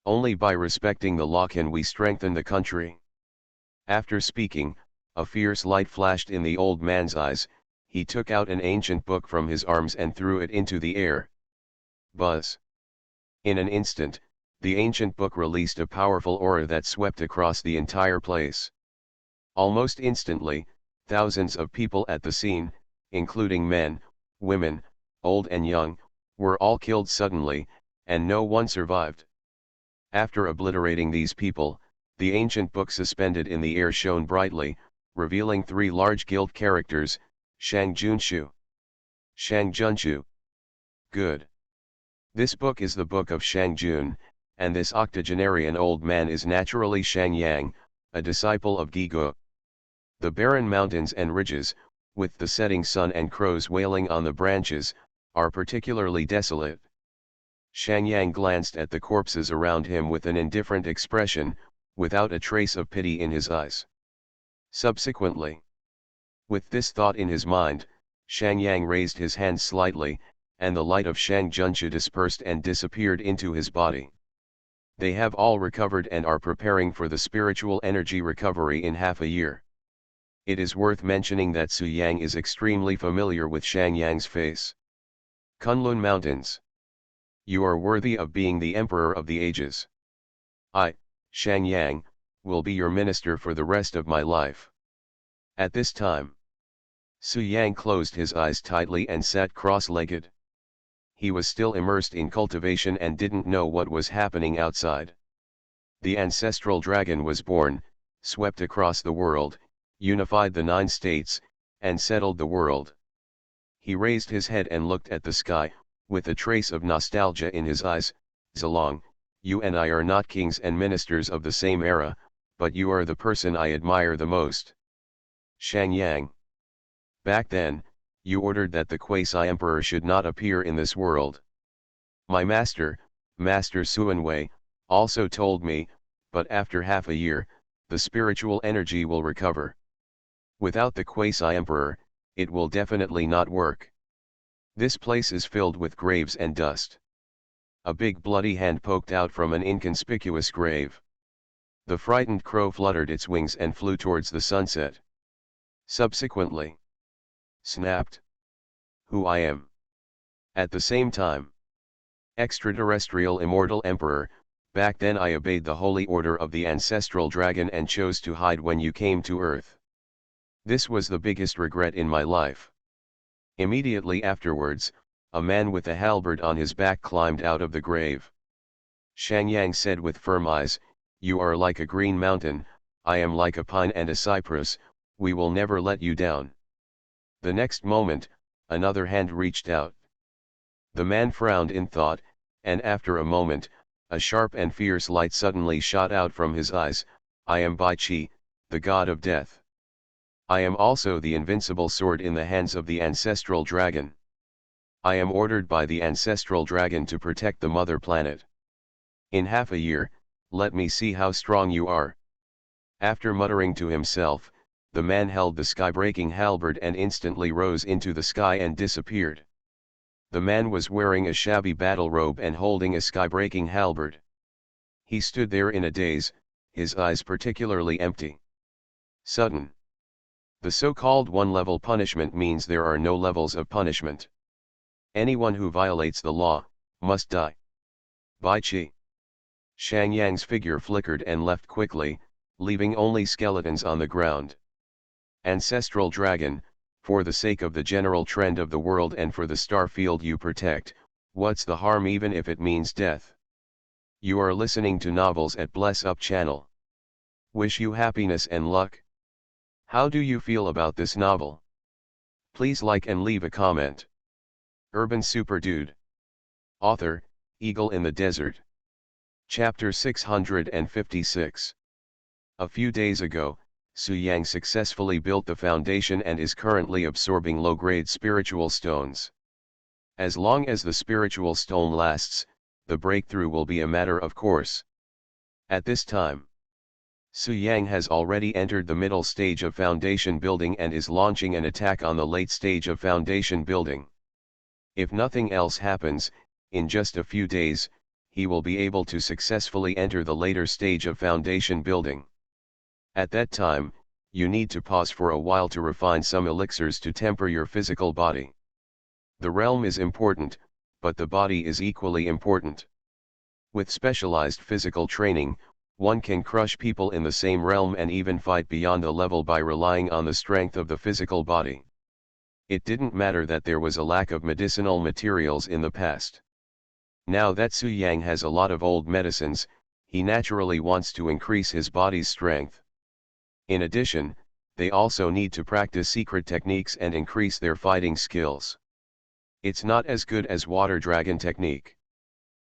Only by respecting the law can we strengthen the country. After speaking, a fierce light flashed in the old man's eyes. He took out an ancient book from his arms and threw it into the air. Buzz! In an instant, the ancient book released a powerful aura that swept across the entire place. Almost instantly, thousands of people at the scene, including men, women, old and young, were all killed suddenly, and no one survived. After obliterating these people, the ancient book suspended in the air shone brightly, revealing three large gilt characters: Shang Junshu. Shang Junshu. Good. This book is the book of Shang Jun, and this octogenarian old man is naturally Shang Yang, a disciple of Gigu. The barren mountains and ridges, with the setting sun and crows wailing on the branches, are particularly desolate. Shang Yang glanced at the corpses around him with an indifferent expression, without a trace of pity in his eyes. Subsequently, with this thought in his mind, Shang Yang raised his hand slightly, and the light of Shang Junshu dispersed and disappeared into his body. They have all recovered and are preparing for the spiritual energy recovery in half a year. It is worth mentioning that Su Yang is extremely familiar with Shang Yang's face. Kunlun Mountains. You are worthy of being the emperor of the ages. I, Shang Yang, will be your minister for the rest of my life. At this time, Su Yang closed his eyes tightly and sat cross-legged. He was still immersed in cultivation and didn't know what was happening outside. The ancestral dragon was born, swept across the world, unified the 9 states, and settled the world. He raised his head and looked at the sky, with a trace of nostalgia in his eyes. Zilong, you and I are not kings and ministers of the same era, but you are the person I admire the most. Shang Yang. Back then, you ordered that the quasi-emperor should not appear in this world. My master, Master Suanwei, also told me, but after half a year, the spiritual energy will recover. Without the quasi-emperor, it will definitely not work. This place is filled with graves and dust. A big bloody hand poked out from an inconspicuous grave. The frightened crow fluttered its wings and flew towards the sunset. Subsequently, snapped. Who I am. At the same time, extraterrestrial immortal emperor, back then I obeyed the holy order of the ancestral dragon and chose to hide when you came to Earth. This was the biggest regret in my life. Immediately afterwards, a man with a halberd on his back climbed out of the grave. Shang Yang said with firm eyes, you are like a green mountain, I am like a pine and a cypress, we will never let you down. The next moment, another hand reached out. The man frowned in thought, and after a moment, a sharp and fierce light suddenly shot out from his eyes. I am Bai Qi, the god of death. I am also the invincible sword in the hands of the ancestral dragon. I am ordered by the ancestral dragon to protect the mother planet. In half a year, let me see how strong you are. After muttering to himself, the man held the sky-breaking halberd and instantly rose into the sky and disappeared. The man was wearing a shabby battle robe and holding a sky-breaking halberd. He stood there in a daze, his eyes particularly empty. Sudden. The so-called one-level punishment means there are no levels of punishment. Anyone who violates the law, must die. Bai Qi. Shang Yang's figure flickered and left quickly, leaving only skeletons on the ground. Ancestral dragon, for the sake of the general trend of the world and for the star field you protect, what's the harm even if it means death? You are listening to novels at Bless Up channel. Wish you happiness and luck. How do you feel about this novel? Please like and leave a comment. Urban Super Dude. Author, Eagle in the Desert. Chapter 656. A few days ago, Su Yang successfully built the foundation and is currently absorbing low-grade spiritual stones. As long as the spiritual stone lasts, the breakthrough will be a matter of course. At this time, Su Yang has already entered the middle stage of foundation building and is launching an attack on the late stage of foundation building. If nothing else happens, in just a few days, he will be able to successfully enter the later stage of foundation building. At that time, you need to pause for a while to refine some elixirs to temper your physical body. The realm is important, but the body is equally important. With specialized physical training, one can crush people in the same realm and even fight beyond the level by relying on the strength of the physical body. It didn't matter that there was a lack of medicinal materials in the past. Now that Su Yang has a lot of old medicines, he naturally wants to increase his body's strength. In addition, they also need to practice secret techniques and increase their fighting skills. It's not as good as water dragon technique.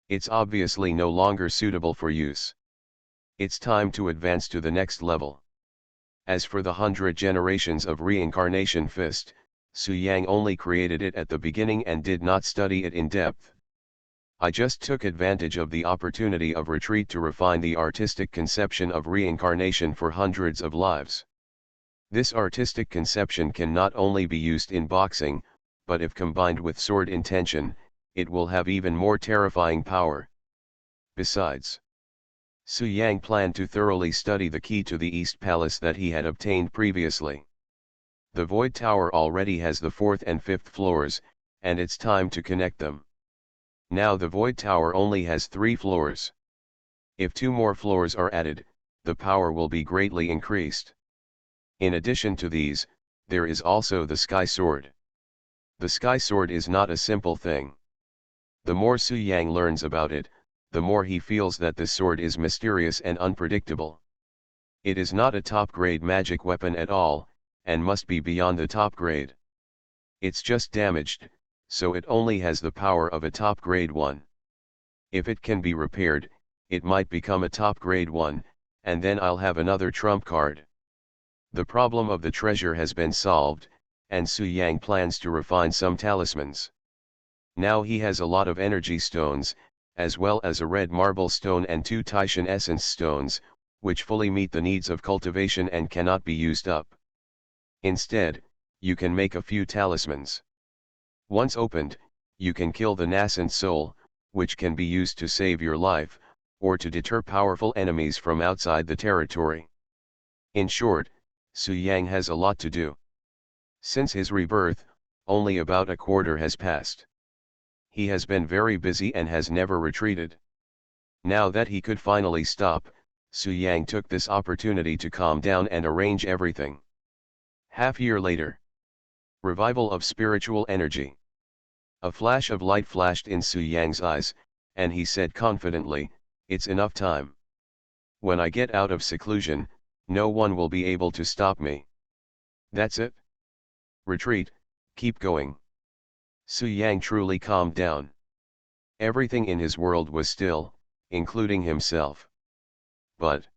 It's obviously no longer suitable for use. It's time to advance to the next level. As for the 100 generations of reincarnation fist, Su Yang only created it at the beginning and did not study it in depth. I just took advantage of the opportunity of retreat to refine the artistic conception of reincarnation for hundreds of lives. This artistic conception can not only be used in boxing, but if combined with sword intention, it will have even more terrifying power. Besides, Su Yang planned to thoroughly study the key to the East Palace that he had obtained previously. The Void Tower already has the 4th and 5th floors, and it's time to connect them. Now the Void Tower only has 3 floors. If 2 more floors are added, the power will be greatly increased. In addition to these, there is also the Sky Sword. The Sky Sword is not a simple thing. The more Su Yang learns about it, the more he feels that this sword is mysterious and unpredictable. It is not a top-grade magic weapon at all, and must be beyond the top grade. It's just damaged, so it only has the power of a top grade one. If it can be repaired, it might become a top grade one, and then I'll have another trump card. The problem of the treasure has been solved, and Su Yang plans to refine some talismans. Now he has a lot of energy stones, as well as a red marble stone and 2 Taishan essence stones, which fully meet the needs of cultivation and cannot be used up. Instead, you can make a few talismans. Once opened, you can kill the nascent soul, which can be used to save your life, or to deter powerful enemies from outside the territory. In short, Su Yang has a lot to do. Since his rebirth, only about a quarter has passed. He has been very busy and has never retreated. Now that he could finally stop, Su Yang took this opportunity to calm down and arrange everything. Half-year later. Revival of spiritual energy. A flash of light flashed in Su Yang's eyes, and he said confidently, "It's enough time. When I get out of seclusion, no one will be able to stop me." That's it. Retreat, keep going. Su Yang truly calmed down. Everything in his world was still, including himself. But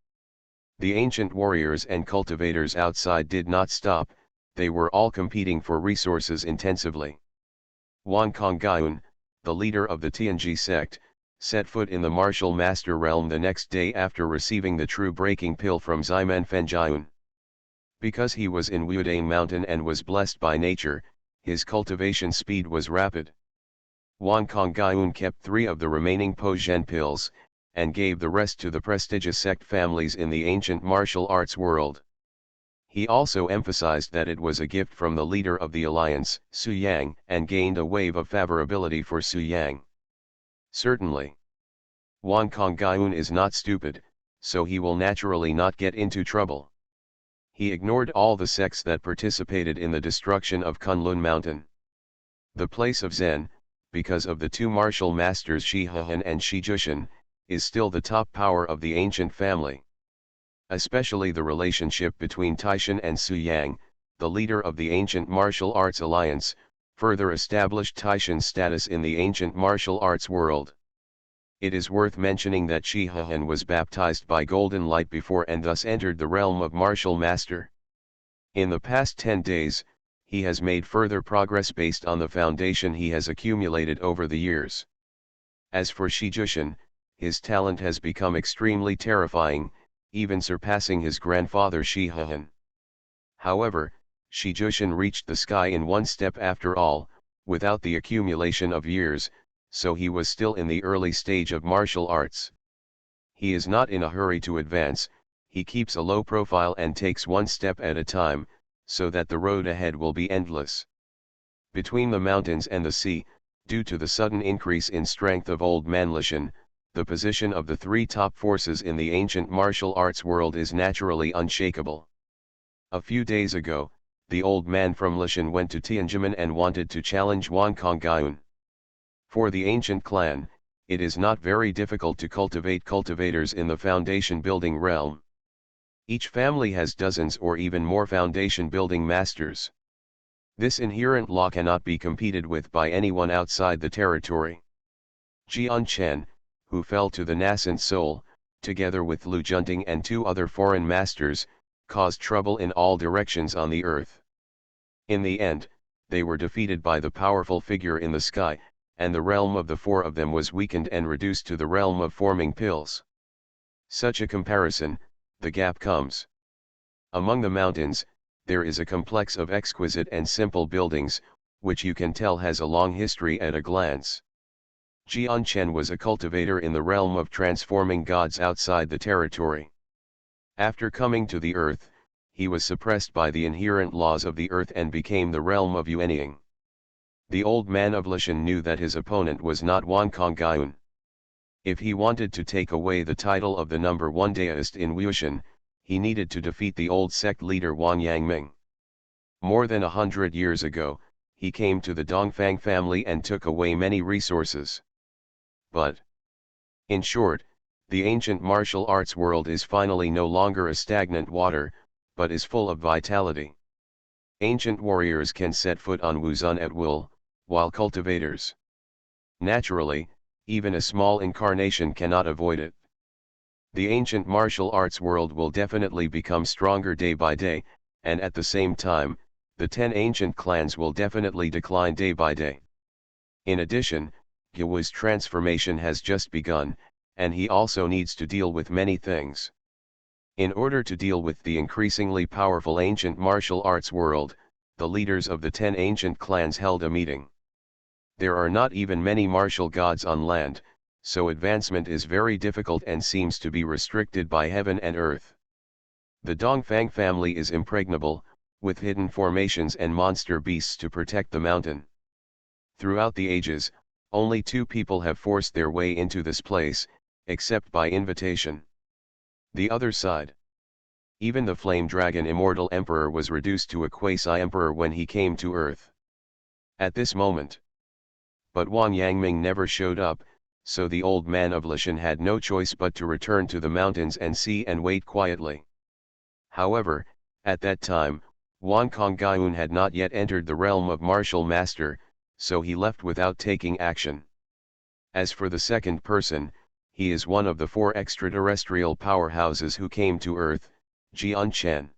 the ancient warriors and cultivators outside did not stop, they were all competing for resources intensively. Wang Konggyun, the leader of the Tianji sect, set foot in the martial master realm the next day after receiving the true breaking pill from Ximen Fengyun. Because he was in Wudane Mountain and was blessed by nature, his cultivation speed was rapid. Wang Konggyun kept 3 of the remaining Po Zhen pills, and gave the rest to the prestigious sect families in the ancient martial arts world. He also emphasized that it was a gift from the leader of the alliance, Su Yang, and gained a wave of favorability for Su Yang. Certainly. Wan Konggyun is not stupid, so he will naturally not get into trouble. He ignored all the sects that participated in the destruction of Kunlun Mountain. The place of Zen, because of the two martial masters Shi Hehan and Shi Jushin, is still the top power of the ancient family. Especially the relationship between Taishan and Su Yang, the leader of the ancient martial arts alliance, further established Taishan's status in the ancient martial arts world. It is worth mentioning that Shi Hehan was baptized by golden light before and thus entered the realm of martial master. In the past 10 days, he has made further progress based on the foundation he has accumulated over the years. As for Shi Jushin, his talent has become extremely terrifying, even surpassing his grandfather Shi Hehan. However, Shi Jushin reached the sky in one step after all, without the accumulation of years, so he was still in the early stage of martial arts. He is not in a hurry to advance, he keeps a low profile and takes one step at a time, so that the road ahead will be endless. Between the mountains and the sea, due to the sudden increase in strength of Old Man Lishan, the position of the three top forces in the ancient martial arts world is naturally unshakable. A few days ago, the old man from Lishan went to Tianjimen and wanted to challenge Wan Konggyun. For the ancient clan, it is not very difficult to cultivate cultivators in the foundation building realm. Each family has dozens or even more foundation building masters. This inherent law cannot be competed with by anyone outside the territory. Jian Chen, who fell to the nascent soul, together with Lu Junting and two other foreign masters, caused trouble in all directions on the earth. In the end, they were defeated by the powerful figure in the sky, and the realm of the four of them was weakened and reduced to the realm of forming pills. Such a comparison, the gap comes. Among the mountains, there is a complex of exquisite and simple buildings, which you can tell has a long history at a glance. Jian Chen was a cultivator in the realm of transforming gods outside the territory. After coming to the earth, he was suppressed by the inherent laws of the earth and became the realm of Yuanying. The old man of Lishan knew that his opponent was not Wan Konggyun. If he wanted to take away the title of the number one deist in Wushan, he needed to defeat the old sect leader Wang Yangming. More than 100 years ago, he came to the Dongfang family and took away many resources. But, in short, the ancient martial arts world is finally no longer a stagnant water, but is full of vitality. Ancient warriors can set foot on Wuzun at will, while cultivators. Naturally, even a small incarnation cannot avoid it. The ancient martial arts world will definitely become stronger day by day, and at the same time, the 10 ancient clans will definitely decline day by day. In addition, Gewu's transformation has just begun, and he also needs to deal with many things. In order to deal with the increasingly powerful ancient martial arts world, the leaders of the 10 ancient clans held a meeting. There are not even many martial gods on land, so advancement is very difficult and seems to be restricted by heaven and earth. The Dongfang family is impregnable, with hidden formations and monster beasts to protect the mountain. Throughout the ages, only 2 people have forced their way into this place, except by invitation. The other side. Even the flame dragon immortal emperor was reduced to a quasi-emperor when he came to earth. At this moment. But Wang Yangming never showed up, so the old man of Lishan had no choice but to return to the mountains and see and wait quietly. However, at that time, Wan Konggyun had not yet entered the realm of martial master, so he left without taking action. As for the second person, he is one of the 4 extraterrestrial powerhouses who came to Earth, Jian Chen.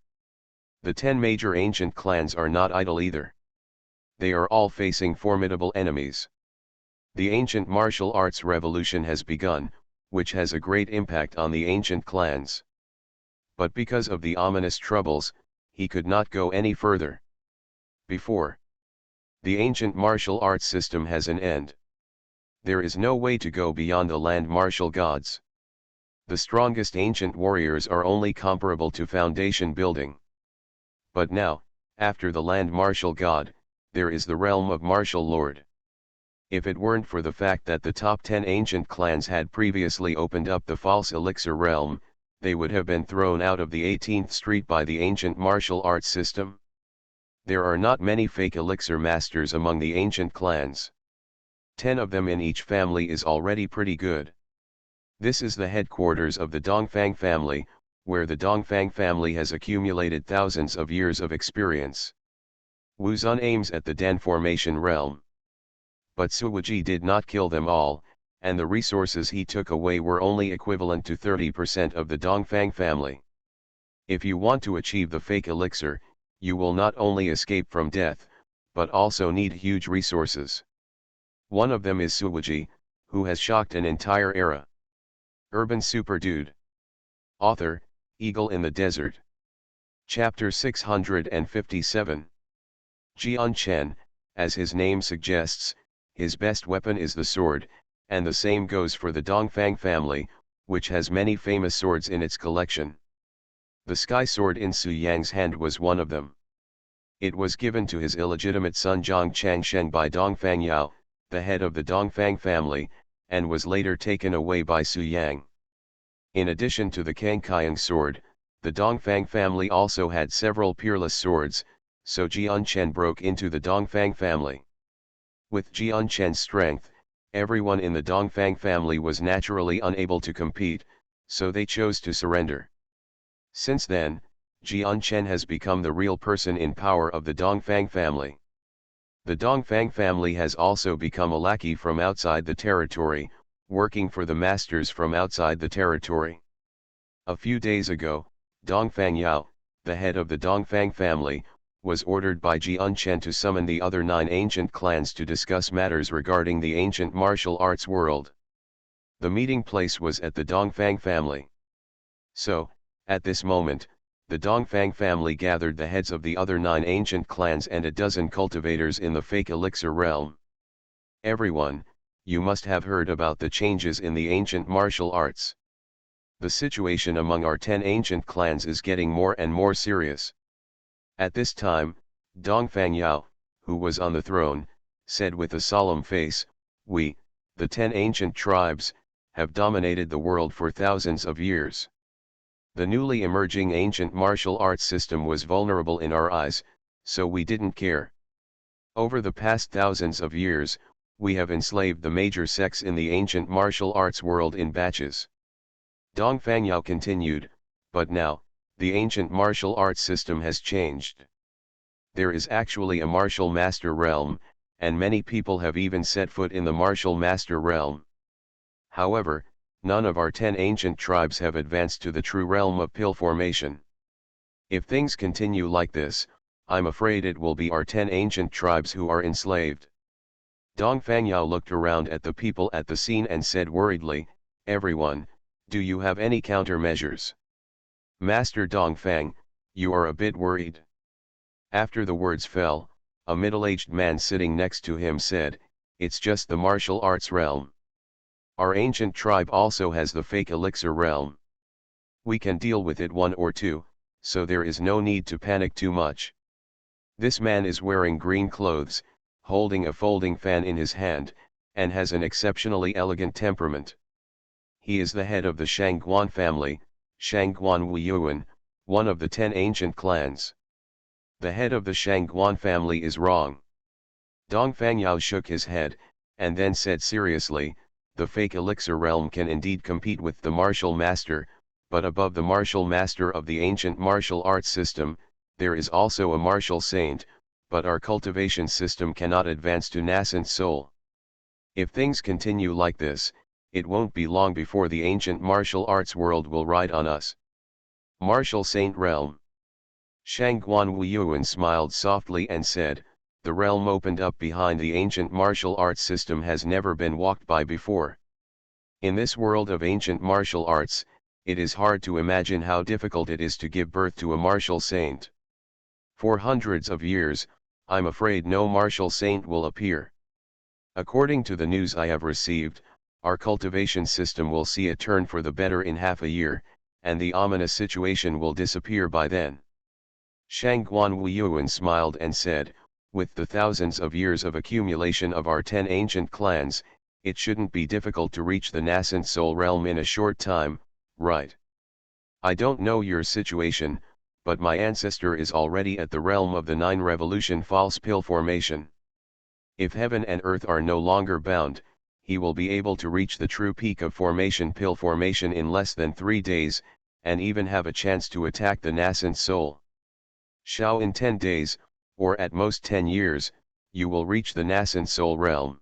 The 10 major ancient clans are not idle either. They are all facing formidable enemies. The ancient martial arts revolution has begun, which has a great impact on the ancient clans. But because of the ominous troubles, he could not go any further. Before the ancient martial arts system has an end. There is no way to go beyond the land martial gods. The strongest ancient warriors are only comparable to foundation building. But now, after the land martial god, there is the realm of martial lord. If it weren't for the fact that the top 10 ancient clans had previously opened up the false elixir realm, they would have been thrown out of the 18th street by the ancient martial arts system. There are not many fake elixir masters among the ancient clans. 10 of them in each family is already pretty good. This is the headquarters of the Dongfang family, where the Dongfang family has accumulated thousands of years of experience. Wu Zun aims at the Dan formation realm. But Suwuji did not kill them all, and the resources he took away were only equivalent to 30% of the Dongfang family. If you want to achieve the fake elixir, you will not only escape from death, but also need huge resources. One of them is Suwuji, who has shocked an entire era. Urban Super Dude. Author, Eagle in the Desert. Chapter 657. Jian Chen, as his name suggests, his best weapon is the sword, and the same goes for the Dongfang family, which has many famous swords in its collection. The sky sword in Su Yang's hand was one of them. It was given to his illegitimate son Zhang Changsheng by Dongfang Yao, the head of the Dongfang family, and was later taken away by Su Yang. In addition to the Kangqiang sword, the Dongfang family also had several peerless swords, so Jian Chen broke into the Dongfang family. With Jian Chen's strength, everyone in the Dongfang family was naturally unable to compete, so they chose to surrender. Since then, Jian Chen has become the real person in power of the Dongfang family. The Dongfang family has also become a lackey from outside the territory, working for the masters from outside the territory. A few days ago, Dongfang Yao, the head of the Dongfang family, was ordered by Jian Chen to summon the other 9 ancient clans to discuss matters regarding the ancient martial arts world. The meeting place was at the Dongfang family. So, at this moment, the Dongfang family gathered the heads of the other 9 ancient clans and a dozen cultivators in the fake elixir realm. Everyone, you must have heard about the changes in the ancient martial arts. The situation among our 10 ancient clans is getting more and more serious. At this time, Dongfang Yao, who was on the throne, said with a solemn face, "We, the 10 ancient tribes, have dominated the world for thousands of years. The newly emerging ancient martial arts system was vulnerable in our eyes, so we didn't care. Over the past thousands of years, we have enslaved the major sects in the ancient martial arts world in batches." Dongfang Yao continued, "But now, the ancient martial arts system has changed. There is actually a martial master realm, and many people have even set foot in the martial master realm. However, none of our 10 ancient tribes have advanced to the true realm of pill formation. If things continue like this, I'm afraid it will be our 10 ancient tribes who are enslaved." Dongfang Yao looked around at the people at the scene and said worriedly, "Everyone, do you have any countermeasures?" "Master Dongfang, you are a bit worried." After the words fell, a middle-aged man sitting next to him said, "It's just the martial arts realm. Our ancient tribe also has the fake elixir realm. We can deal with it 1 or 2, so there is no need to panic too much." This man is wearing green clothes, holding a folding fan in his hand, and has an exceptionally elegant temperament. He is the head of the Shangguan family, Shangguan Wuyuan, one of the 10 ancient clans. The head of the Shangguan family is wrong. Dongfang Yao shook his head, and then said seriously, "The fake elixir realm can indeed compete with the martial master, but above the martial master of the ancient martial arts system, there is also a martial saint, but our cultivation system cannot advance to nascent soul. If things continue like this, it won't be long before the ancient martial arts world will ride on us." Martial Saint Realm. Shangguan Wuyuan smiled softly and said, "The realm opened up behind the ancient martial arts system has never been walked by before. In this world of ancient martial arts, it is hard to imagine how difficult it is to give birth to a martial saint. For hundreds of years, I'm afraid no martial saint will appear. According to the news I have received, our cultivation system will see a turn for the better in half a year, and the ominous situation will disappear by then." Shangguan Weiyuan smiled and said, with the thousands of years of accumulation of our 10 ancient clans, it shouldn't be difficult to reach the nascent soul realm in a short time, right? I don't know your situation, but my ancestor is already at the realm of the 9 revolution false pill formation. If heaven and earth are no longer bound, he will be able to reach the true peak of formation pill formation in less than 3 days, and even have a chance to attack the nascent soul. Shao in 10 days, or at most 10 years, you will reach the nascent soul realm.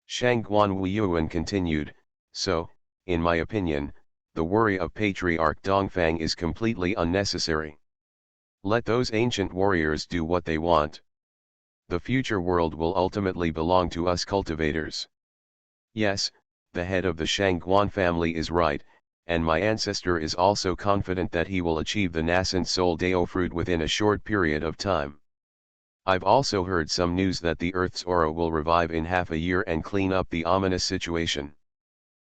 Shangguan Weiyuan continued, so, in my opinion, the worry of Patriarch Dongfang is completely unnecessary. Let those ancient warriors do what they want. The future world will ultimately belong to us cultivators. Yes, the head of the Shangguan family is right, and my ancestor is also confident that he will achieve the nascent soul Dao fruit within a short period of time. I've also heard some news that the Earth's aura will revive in half a year and clean up the ominous situation.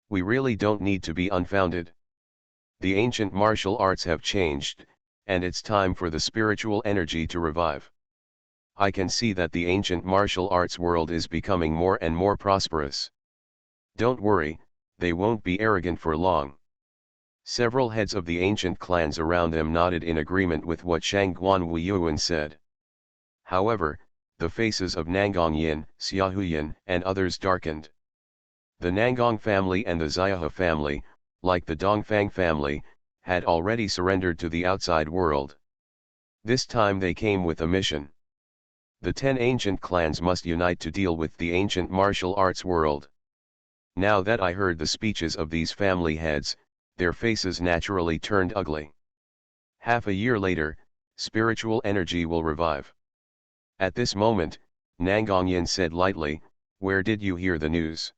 We really don't need to be unfounded. The ancient martial arts have changed, and it's time for the spiritual energy to revive. I can see that the ancient martial arts world is becoming more and more prosperous. Don't worry, they won't be arrogant for long. Several heads of the ancient clans around them nodded in agreement with what Shangguan Weiyuan said. However, the faces of Nangongyin, Xiaohuyan, and others darkened. The Nangong family and the Xiaohe family, like the Dongfang family, had already surrendered to the outside world. This time they came with a mission. The 10 ancient clans must unite to deal with the ancient martial arts world. Now that I heard the speeches of these family heads, their faces naturally turned ugly. Half a year later, spiritual energy will revive. At this moment, Nangongyin said lightly, where did you hear the news?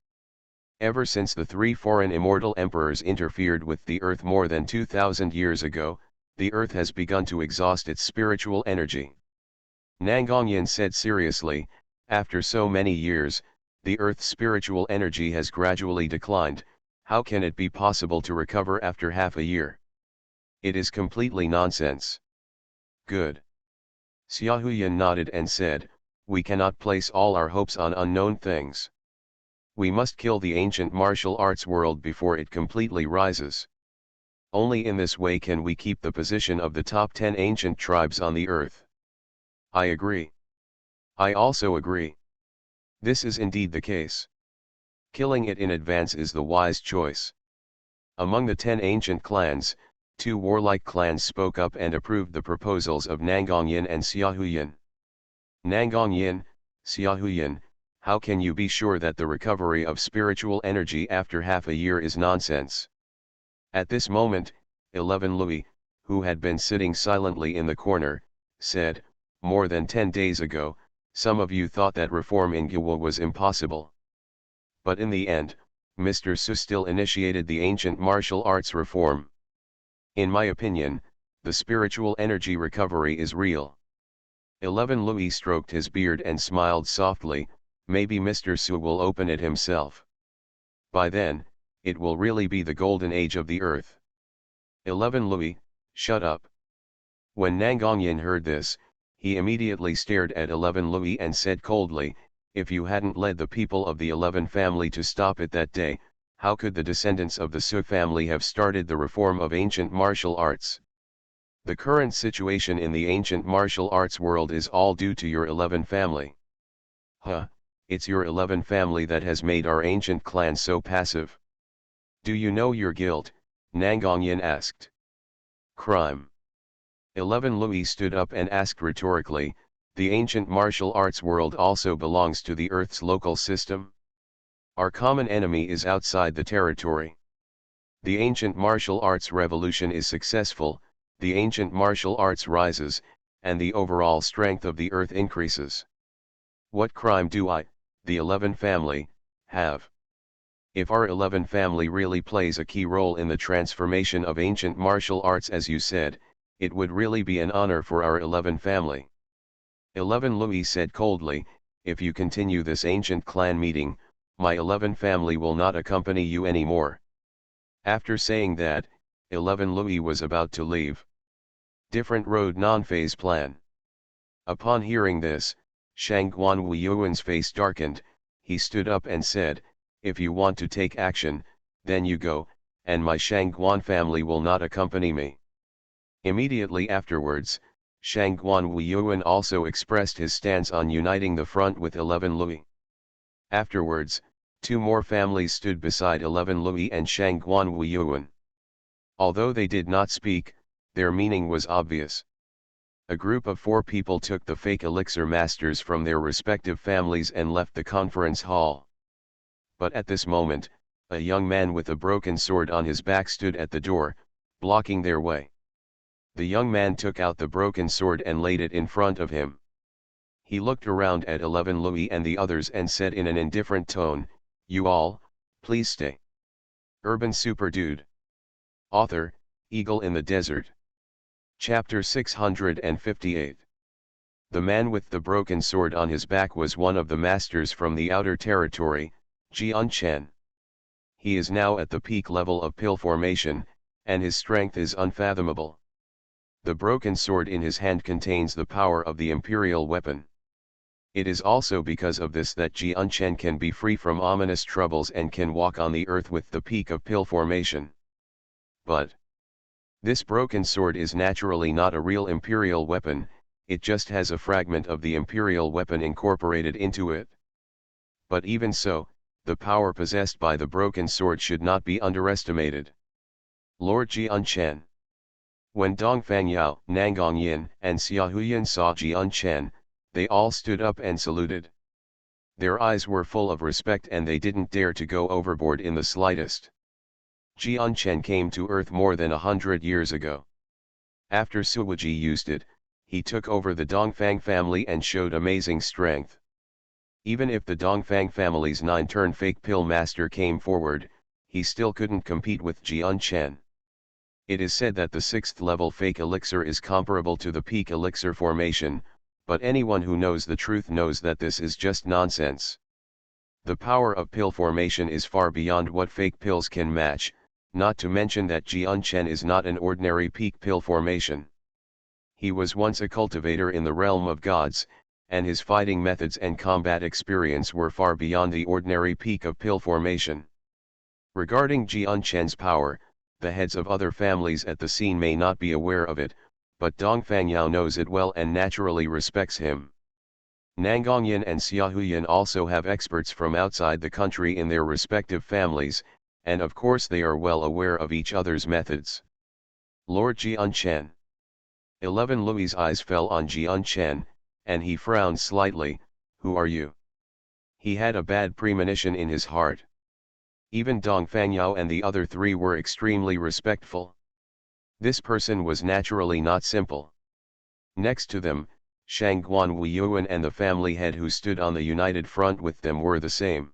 Ever since the 3 foreign immortal emperors interfered with the earth more than 2,000 years ago, the earth has begun to exhaust its spiritual energy. Nangongyin said seriously, after so many years, the earth's spiritual energy has gradually declined. How can it be possible to recover after half a year? It is completely nonsense. Good. Xiaohuyan nodded and said, we cannot place all our hopes on unknown things. We must kill the ancient martial arts world before it completely rises. Only in this way can we keep the position of the top 10 ancient tribes on the earth. I agree. I also agree. This is indeed the case. Killing it in advance is the wise choice. Among the 10 ancient clans, 2 warlike clans spoke up and approved the proposals of Nangongyin and Xiaohuyan. Nangongyin, Xiaohuyan, how can you be sure that the recovery of spiritual energy after half a year is nonsense? At this moment, 11 Louis, who had been sitting silently in the corner, said, more than 10 days ago, some of you thought that reform in Gwa was impossible. But in the end, Mr. Su still initiated the ancient martial arts reform. In my opinion, the spiritual energy recovery is real. 11 Louis stroked his beard and smiled softly, maybe Mr. Su will open it himself. By then, it will really be the golden age of the earth. 11 Louis, shut up. When Nangongyin heard this, he immediately stared at 11 Louis and said coldly, if you hadn't led the people of the 11 family to stop it that day, how could the descendants of the Su family have started the reform of ancient martial arts? The current situation in the ancient martial arts world is all due to your 11 family. Huh, it's your 11 family that has made our ancient clan so passive. Do you know your guilt? Nangongyin asked. Crime. 11 Louis stood up and asked rhetorically, the ancient martial arts world also belongs to the Earth's local system? Our common enemy is outside the territory. The ancient martial arts revolution is successful, the ancient martial arts rises, and the overall strength of the Earth increases. What crime do I, the 11 family, have? If our 11 family really plays a key role in the transformation of ancient martial arts as you said, it would really be an honor for our 11 family. 11 Louis said coldly, if you continue this ancient clan meeting, my 11 family will not accompany you anymore. After saying that, 11 Louis was about to leave. Different road non-phase plan. Upon hearing this, Shangguan Wuyuan's face darkened. He stood up and said, "If you want to take action, then you go, and my Shangguan family will not accompany me." Immediately afterwards, Shangguan Wuyuan also expressed his stance on uniting the front with 11 Louis. Afterwards, two more families stood beside 11 Louis and Shangguan Wuyuan. Although they did not speak, their meaning was obvious. A group of 4 people took the fake elixir masters from their respective families and left the conference hall. But at this moment, a young man with a broken sword on his back stood at the door, blocking their way. The young man took out the broken sword and laid it in front of him. He looked around at 11 Louis and the others and said in an indifferent tone, "You all, please stay." Urban Super Dude. Author, Eagle in the Desert. Chapter 658. The man with the broken sword on his back was one of the masters from the outer territory, Jian Chen. He is now at the peak level of pill formation, and his strength is unfathomable. The broken sword in his hand contains the power of the imperial weapon. It is also because of this that Jian Chen can be free from ominous troubles and can walk on the earth with the peak of pill formation. But this broken sword is naturally not a real imperial weapon, it just has a fragment of the imperial weapon incorporated into it. But even so, the power possessed by the broken sword should not be underestimated. Lord Jian Chen. When Dongfang Yao, Nangang Yin, and Xiaohuyan saw Jian Chen, they all stood up and saluted. Their eyes were full of respect and they didn't dare to go overboard in the slightest. Jian Chen came to Earth more than 100 years ago. After Suwuji used it, he took over the Dongfang family and showed amazing strength. Even if the Dongfang family's 9-turn fake pill master came forward, he still couldn't compete with Jian Chen. It is said that the 6th level fake elixir is comparable to the peak elixir formation, but anyone who knows the truth knows that this is just nonsense. The power of pill formation is far beyond what fake pills can match, not to mention that Jian Chen is not an ordinary peak pill formation. He was once a cultivator in the realm of gods, and his fighting methods and combat experience were far beyond the ordinary peak of pill formation. Regarding Jian Chen's power, the heads of other families at the scene may not be aware of it, but Dongfang Yao knows it well and naturally respects him. Nangang and Xiaohuyan also have experts from outside the country in their respective families, and of course they are well aware of each other's methods. Lord Jian Chen. 11 Louis's eyes fell on Jian Chen, and he frowned slightly. "Who are you?" He had a bad premonition in his heart. Even Dongfang Yao and the other 3 were extremely respectful. This person was naturally not simple. Next to them, Shangguan Wuyuan and the family head who stood on the united front with them were the same.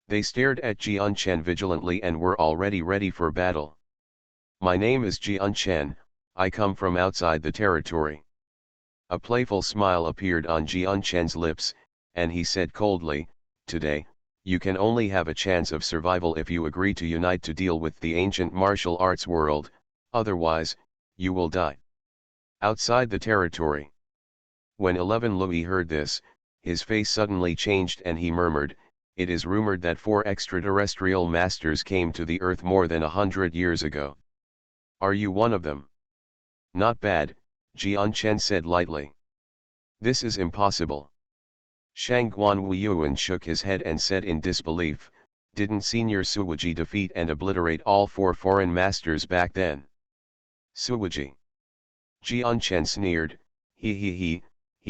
They stared at Jian Chen vigilantly and were already ready for battle. "My name is Jian Chen, I come from outside the territory." A playful smile appeared on Jian Chen's lips, and he said coldly, "Today, you can only have a chance of survival if you agree to unite to deal with the ancient martial arts world, otherwise, you will die." Outside the territory. When 11 Louis heard this, his face suddenly changed and he murmured, "It is rumored that 4 extraterrestrial masters came to the Earth more than 100 years ago. Are you one of them?" "Not bad," Jian Chen said lightly. "This is impossible." Shangguan Wuyuan shook his head and said in disbelief, "Didn't Senior Suwuji defeat and obliterate all 4 foreign masters back then?" "Suwuji?" Jian Chen sneered, he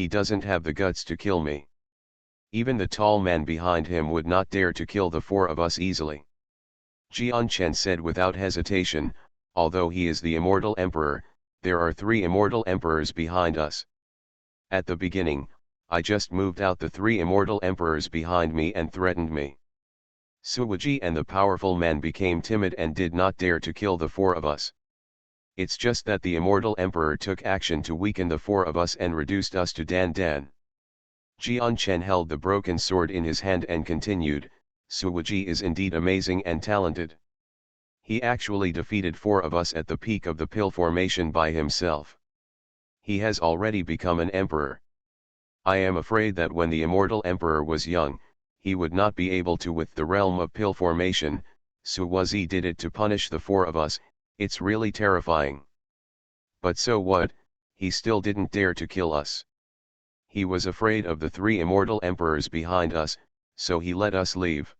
doesn't have the guts to kill me. Even the tall man behind him would not dare to kill the 4 of us easily." Jian Chen said without hesitation, "Although he is the immortal emperor, there are 3 immortal emperors behind us. At the beginning, I just moved out the 3 immortal emperors behind me and threatened me. Suwuji and the powerful man became timid and did not dare to kill the 4 of us. It's just that the immortal emperor took action to weaken the 4 of us and reduced us to Dan Dan." Jian Chen held the broken sword in his hand and continued, "Suwuji is indeed amazing and talented. He actually defeated 4 of us at the peak of the pill formation by himself. He has already become an emperor. I am afraid that when the immortal emperor was young, he would not be able to with the realm of pill formation. Suwazi did it to punish the four of us. It's really terrifying. But so what, he still didn't dare to kill us. He was afraid of the three immortal emperors behind us, so he let us leave.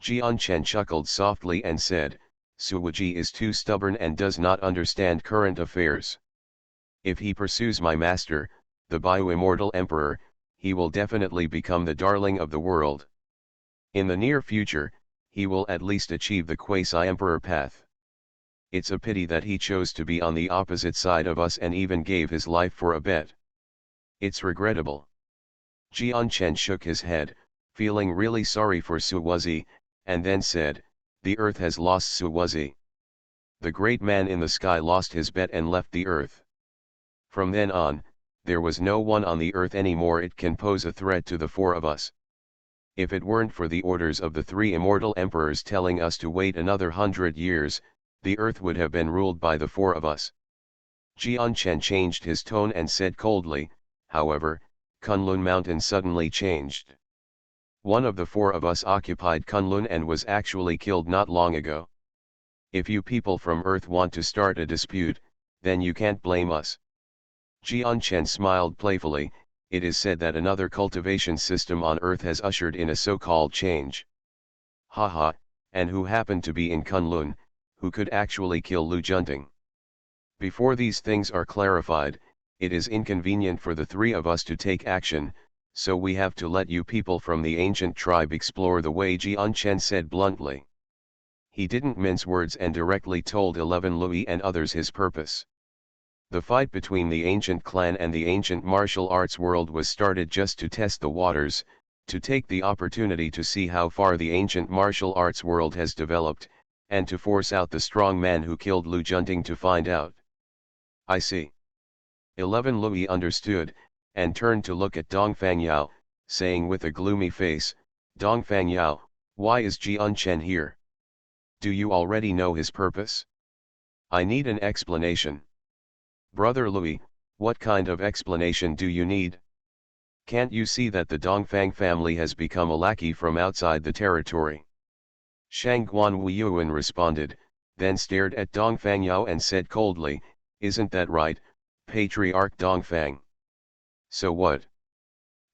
Jian Chen chuckled softly and said, Suwaji is too stubborn and does not understand current affairs. If he pursues my master, the bio-immortal emperor, he will definitely become the darling of the world. In the near future, he will at least achieve the quasi-emperor path. It's a pity that he chose to be on the opposite side of us and even gave his life for a bet. It's regrettable. Jian Chen shook his head, feeling really sorry for Suwazi, and then said, the earth has lost Suwazi. The great man in the sky lost his bet and left the earth. From then on, there was no one on the earth anymore it can pose a threat to the four of us. If it weren't for the orders of the three immortal emperors telling us to wait another 100 years, the earth would have been ruled by the four of us. Jian Chen changed his tone and said coldly, however, Kunlun Mountain suddenly changed. One of the four of us occupied Kunlun and was actually killed not long ago. If you people from Earth want to start a dispute, then you can't blame us. Jian Chen smiled playfully. It is said that another cultivation system on Earth has ushered in a so-called change. Haha, and who happened to be in Kunlun, who could actually kill Lu Junting. Before these things are clarified, it is inconvenient for the three of us to take action, so we have to let you people from the ancient tribe explore the way, Jian Chen said bluntly. He didn't mince words and directly told 11 Louis and others his purpose. The fight between the ancient clan and the ancient martial arts world was started just to test the waters, to take the opportunity to see how far the ancient martial arts world has developed, and to force out the strong man who killed Lu Junting to find out. I see. 11 Louis understood, and turned to look at Dongfang Yao, saying with a gloomy face, Dongfang Yao, why is Jian Chen here? Do you already know his purpose? I need an explanation. Brother Louis, what kind of explanation do you need? Can't you see that the Dongfang family has become a lackey from outside the territory? Shangguan Wuyuan responded, then stared at Dongfang Yao and said coldly, isn't that right, Patriarch Dongfang? So what?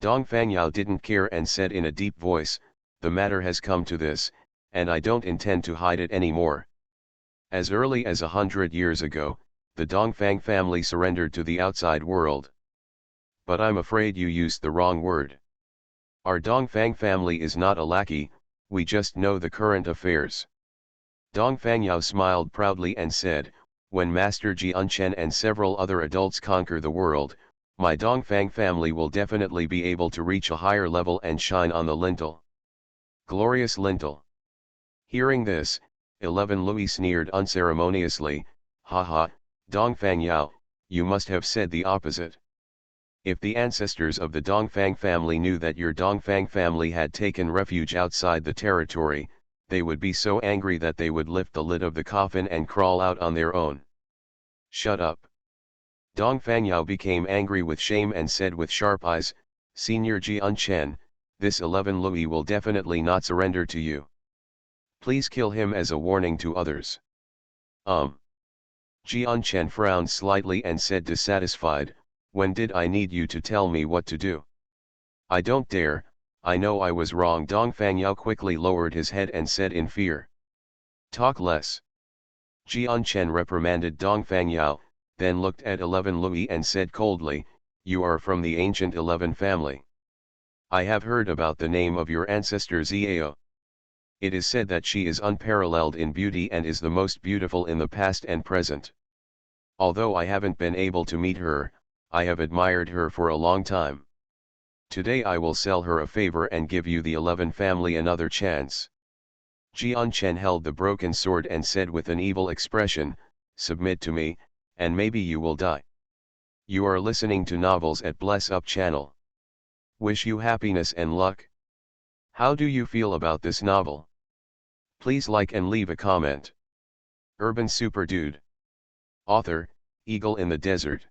Dongfang Yao didn't care and said in a deep voice, the matter has come to this, and I don't intend to hide it anymore. As early as 100 years ago, the Dongfang family surrendered to the outside world. But I'm afraid you used the wrong word. Our Dongfang family is not a lackey, we just know the current affairs. Dongfang Yao smiled proudly and said, when Master Jian Chen and several other adults conquer the world, my Dongfang family will definitely be able to reach a higher level and shine on the lintel. Glorious lintel. Hearing this, 11 Louis sneered unceremoniously, haha, Dongfang Yao, you must have said the opposite. If the ancestors of the Dongfang family knew that your Dongfang family had taken refuge outside the territory, they would be so angry that they would lift the lid of the coffin and crawl out on their own. Shut up. Dongfang Yao became angry with shame and said with sharp eyes, Senior Jian Chen, this 11 Louis will definitely not surrender to you. Please kill him as a warning to others. Jian Chen frowned slightly and said dissatisfied, when did I need you to tell me what to do? I don't dare, I know I was wrong. Dongfang Yao quickly lowered his head and said in fear. Talk less. Jian Chen reprimanded Dongfang Yao, then looked at 11 Louis and said coldly, you are from the ancient 11 family. I have heard about the name of your ancestor Xiao. It is said that she is unparalleled in beauty and is the most beautiful in the past and present. Although I haven't been able to meet her, I have admired her for a long time. Today I will sell her a favor and give you the 11 family another chance. Jian Chen held the broken sword and said with an evil expression, submit to me, and maybe you will die. You are listening to Novels at Bless Up channel. Wish you happiness and luck. How do you feel about this novel? Please like and leave a comment. Urban Super Dude. Author, Eagle in the Desert.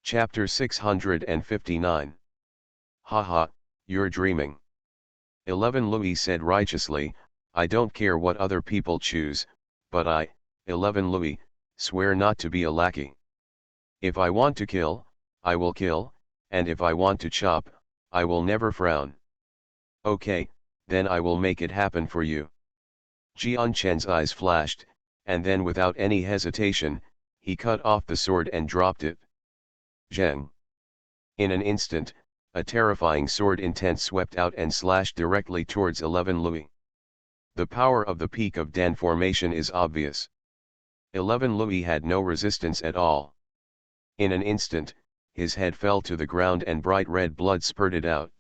Chapter 659. Haha, you're dreaming. 11 Louis said righteously, I don't care what other people choose, but I, 11 Louis, swear not to be a lackey. If I want to kill, I will kill, and if I want to chop, I will never frown. Okay, then I will make it happen for you. Jian Chen's eyes flashed, and then without any hesitation, he cut off the sword and dropped it. Zheng. In an instant, a terrifying sword intent swept out and slashed directly towards 11 Louis. The power of the Peak of Dan formation is obvious. 11 Louis had no resistance at all. In an instant, his head fell to the ground and bright red blood spurted out.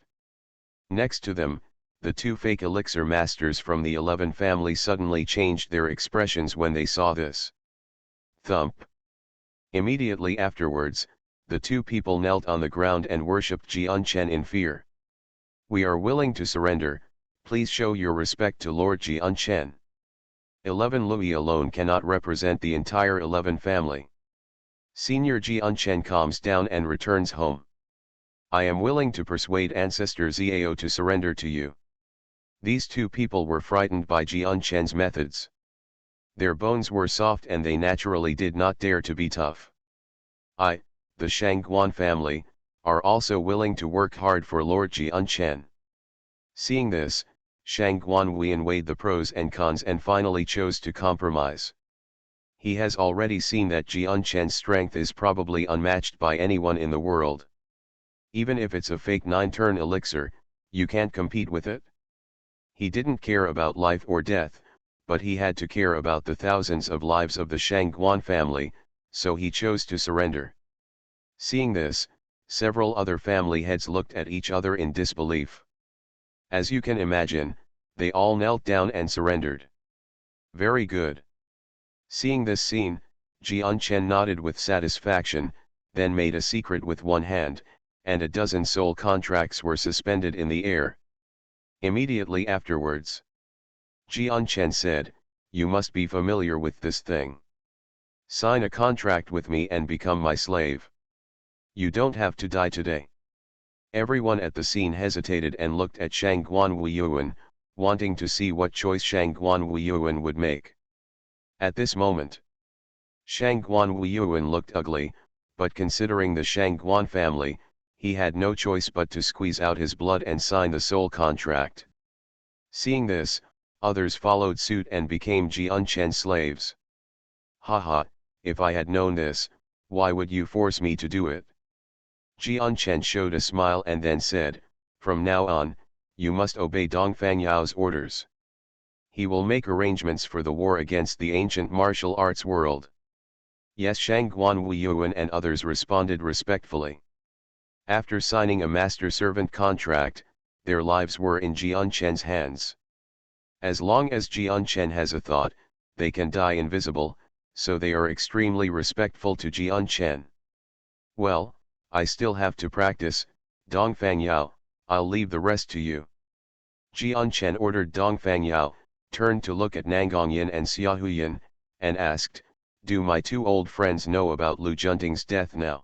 Next to them, the two fake elixir masters from the 11 family suddenly changed their expressions when they saw this. Thump. Immediately afterwards, the two people knelt on the ground and worshipped Jian Chen in fear. We are willing to surrender, please show your respect to Lord Jian Chen. 11 Louis alone cannot represent the entire 11 family. Senior Jian Chen calms down and returns home. I am willing to persuade Ancestor Xiao to surrender to you. These two people were frightened by Jian Chen's methods. Their bones were soft and they naturally did not dare to be tough. I, the Shangguan family, are also willing to work hard for Lord Jian Chen. Seeing this, Shangguan Huiyan weighed the pros and cons and finally chose to compromise. He has already seen that Jian Chen's strength is probably unmatched by anyone in the world. Even if it's a fake 9-turn elixir, you can't compete with it. He didn't care about life or death, but he had to care about the thousands of lives of the Shangguan family, so he chose to surrender. Seeing this, several other family heads looked at each other in disbelief. As you can imagine, they all knelt down and surrendered. Very good. Seeing this scene, Jian Chen nodded with satisfaction, then made a secret with one hand, and a dozen soul contracts were suspended in the air. Immediately afterwards, Jian Chen said, you must be familiar with this thing. Sign a contract with me and become my slave. You don't have to die today. Everyone at the scene hesitated and looked at Shangguan Huiyan, wanting to see what choice Shangguan Huiyan would make. At this moment, Shangguan Huiyan looked ugly, but considering the Shangguan family, he had no choice but to squeeze out his blood and sign the soul contract. Seeing this, others followed suit and became Jian Chen's slaves. Haha, if I had known this, why would you force me to do it? Jian Chen showed a smile and then said, from now on, you must obey Dongfang Yao's orders. He will make arrangements for the war against the ancient martial arts world. Yes, Shangguan Huiyan and others responded respectfully. After signing a master-servant contract, their lives were in Jian Chen's hands. As long as Jian Chen has a thought, they can die invisible, so they are extremely respectful to Jian Chen. Well, I still have to practice, Dongfang Yao, I'll leave the rest to you. Jian Chen ordered Dongfang Yao, turned to look at Nangongyan and Xiaohuyan, and asked, do my two old friends know about Lu Junting's death now?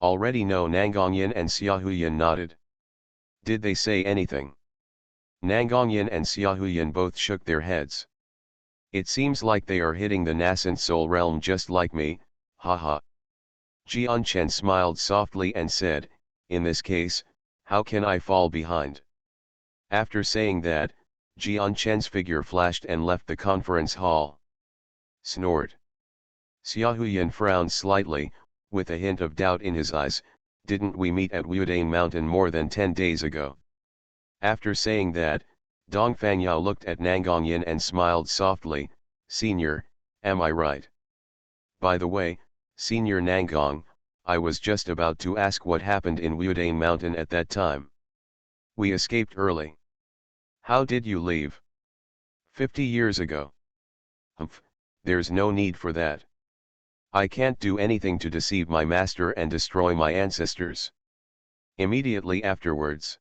Already know. Nangongyan and Xiaohuyan nodded. Did they say anything? Nangongyan and Xiaohuyan both shook their heads. It seems like they are hitting the nascent soul realm just like me, haha. Jian Chen smiled softly and said, in this case, how can I fall behind? After saying that, Jian Chen's figure flashed and left the conference hall. Snort. Xiaohuyan frowned slightly, with a hint of doubt in his eyes, didn't we meet at Wudane Mountain more than 10 days ago? After saying that, Dongfang Yao looked at Nangongyan and smiled softly, Senior, am I right? By the way, Senior Nangong, I was just about to ask what happened in Wudane Mountain at that time. We escaped early. How did you leave? 50 years ago. Humph, there's no need for that. I can't do anything to deceive my master and destroy my ancestors. Immediately afterwards.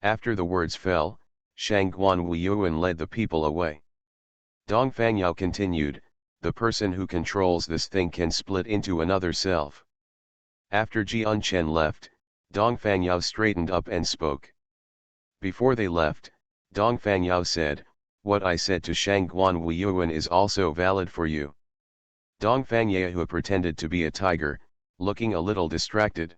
After the words fell, Shangguan Huiyan led the people away. Dongfang Yao continued, the person who controls this thing can split into another self. After Jian Chen left, Dong Fangyao straightened up and spoke. Before they left, Dong Fangyao said, "What I said to Shangguan Weiyuan is also valid for you." Dong Fangyao pretended to be a tiger, looking a little distracted.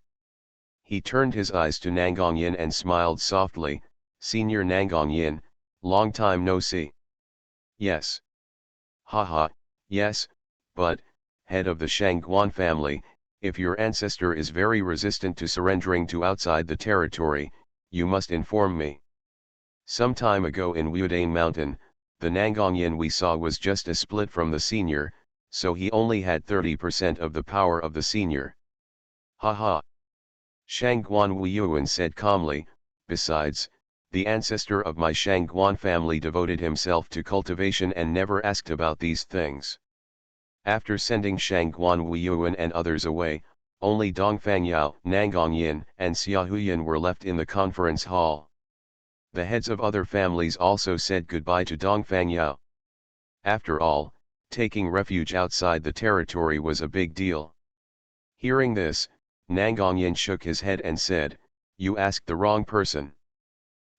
He turned his eyes to Nangongyin and smiled softly, "Senior Nangongyin, long time no see." "Yes." "Haha, yes, but, head of the Shangguan family, if your ancestor is very resistant to surrendering to outside the territory, you must inform me. Some time ago in Wudane Mountain, the Nangongyin we saw was just a split from the senior, so he only had 30% of the power of the senior." "Haha." Shangguan Weiyuan said calmly, "Besides, the ancestor of my Shangguan family devoted himself to cultivation and never asked about these things." After sending Shangguan Weiyuan and others away, only Dong Fangyao, Nangongyin, and Xiaohuyan were left in the conference hall. The heads of other families also said goodbye to Dong Fangyao. After all, taking refuge outside the territory was a big deal. Hearing this, Nangongyin shook his head and said, "You asked the wrong person.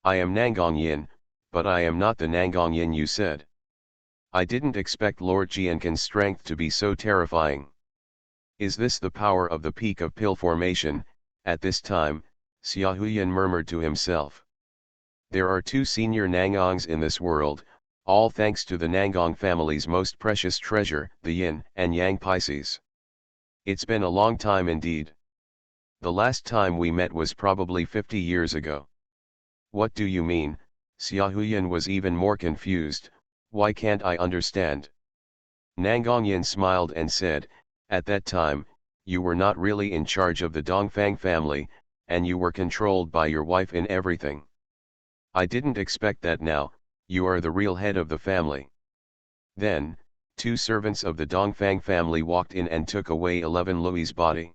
I am Nangongyin, but I am not the Nangongyin you said. I didn't expect Lord Jianken's strength to be so terrifying. Is this the power of the peak of pill formation?" At this time, Xiaohuyan murmured to himself. "There are two senior Nangongs in this world, all thanks to the Nangong family's most precious treasure, the Yin and Yang Pisces. It's been a long time indeed. The last time we met was probably 50 years ago." "What do you mean?" Xiaohuyan was even more confused. "Why can't I understand?" Nangongyin smiled and said, "At that time, you were not really in charge of the Dongfang family, and you were controlled by your wife in everything. I didn't expect that now, you are the real head of the family." Then, two servants of the Dongfang family walked in and took away 11 Louis's body.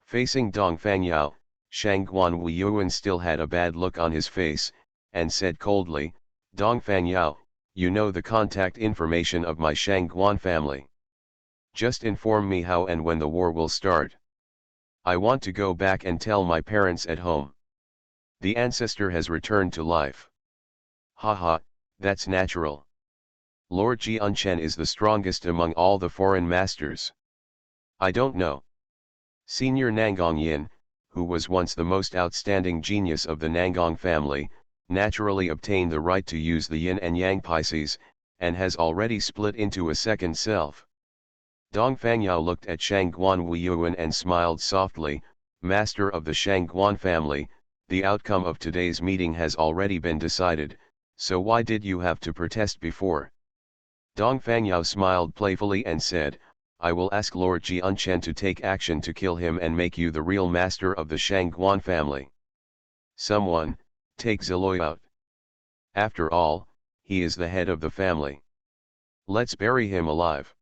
Facing Dongfang Yao, Shangguan Weiyuan still had a bad look on his face, and said coldly, "Dongfang Yao, you know the contact information of my Shangguan family. Just inform me how and when the war will start. I want to go back and tell my parents at home. The ancestor has returned to life." "Haha, that's natural. Lord Jianchen is the strongest among all the foreign masters." "I don't know." Senior Nangongyin, who was once the most outstanding genius of the Nangong family, naturally obtained the right to use the Yin and Yang Pisces, and has already split into a second self. Dong Fangyao looked at Shangguan Weiyuan and smiled softly, "Master of the Shangguan family, the outcome of today's meeting has already been decided, so why did you have to protest before?" Dong Fangyao smiled playfully and said, "I will ask Lord Jianchen to take action to kill him and make you the real master of the Shangguan family. Someone, take Ziloy out. After all, he is the head of the family. Let's bury him alive.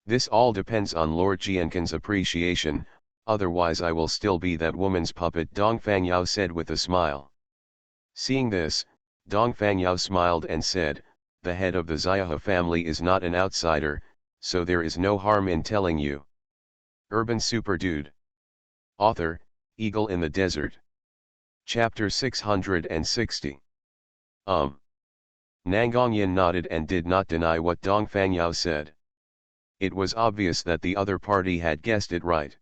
This all depends on Lord Jianken's appreciation, otherwise I will still be that woman's puppet," Dong Fangyao said with a smile. Seeing this, Dong Fangyao smiled and said, "The head of the Xiaohe family is not an outsider, so there is no harm in telling you." Urban Super Dude. Author, Eagle in the Desert. Chapter 660. Nangongyin nodded and did not deny what Dong Fangyao said. It was obvious that the other party had guessed it right.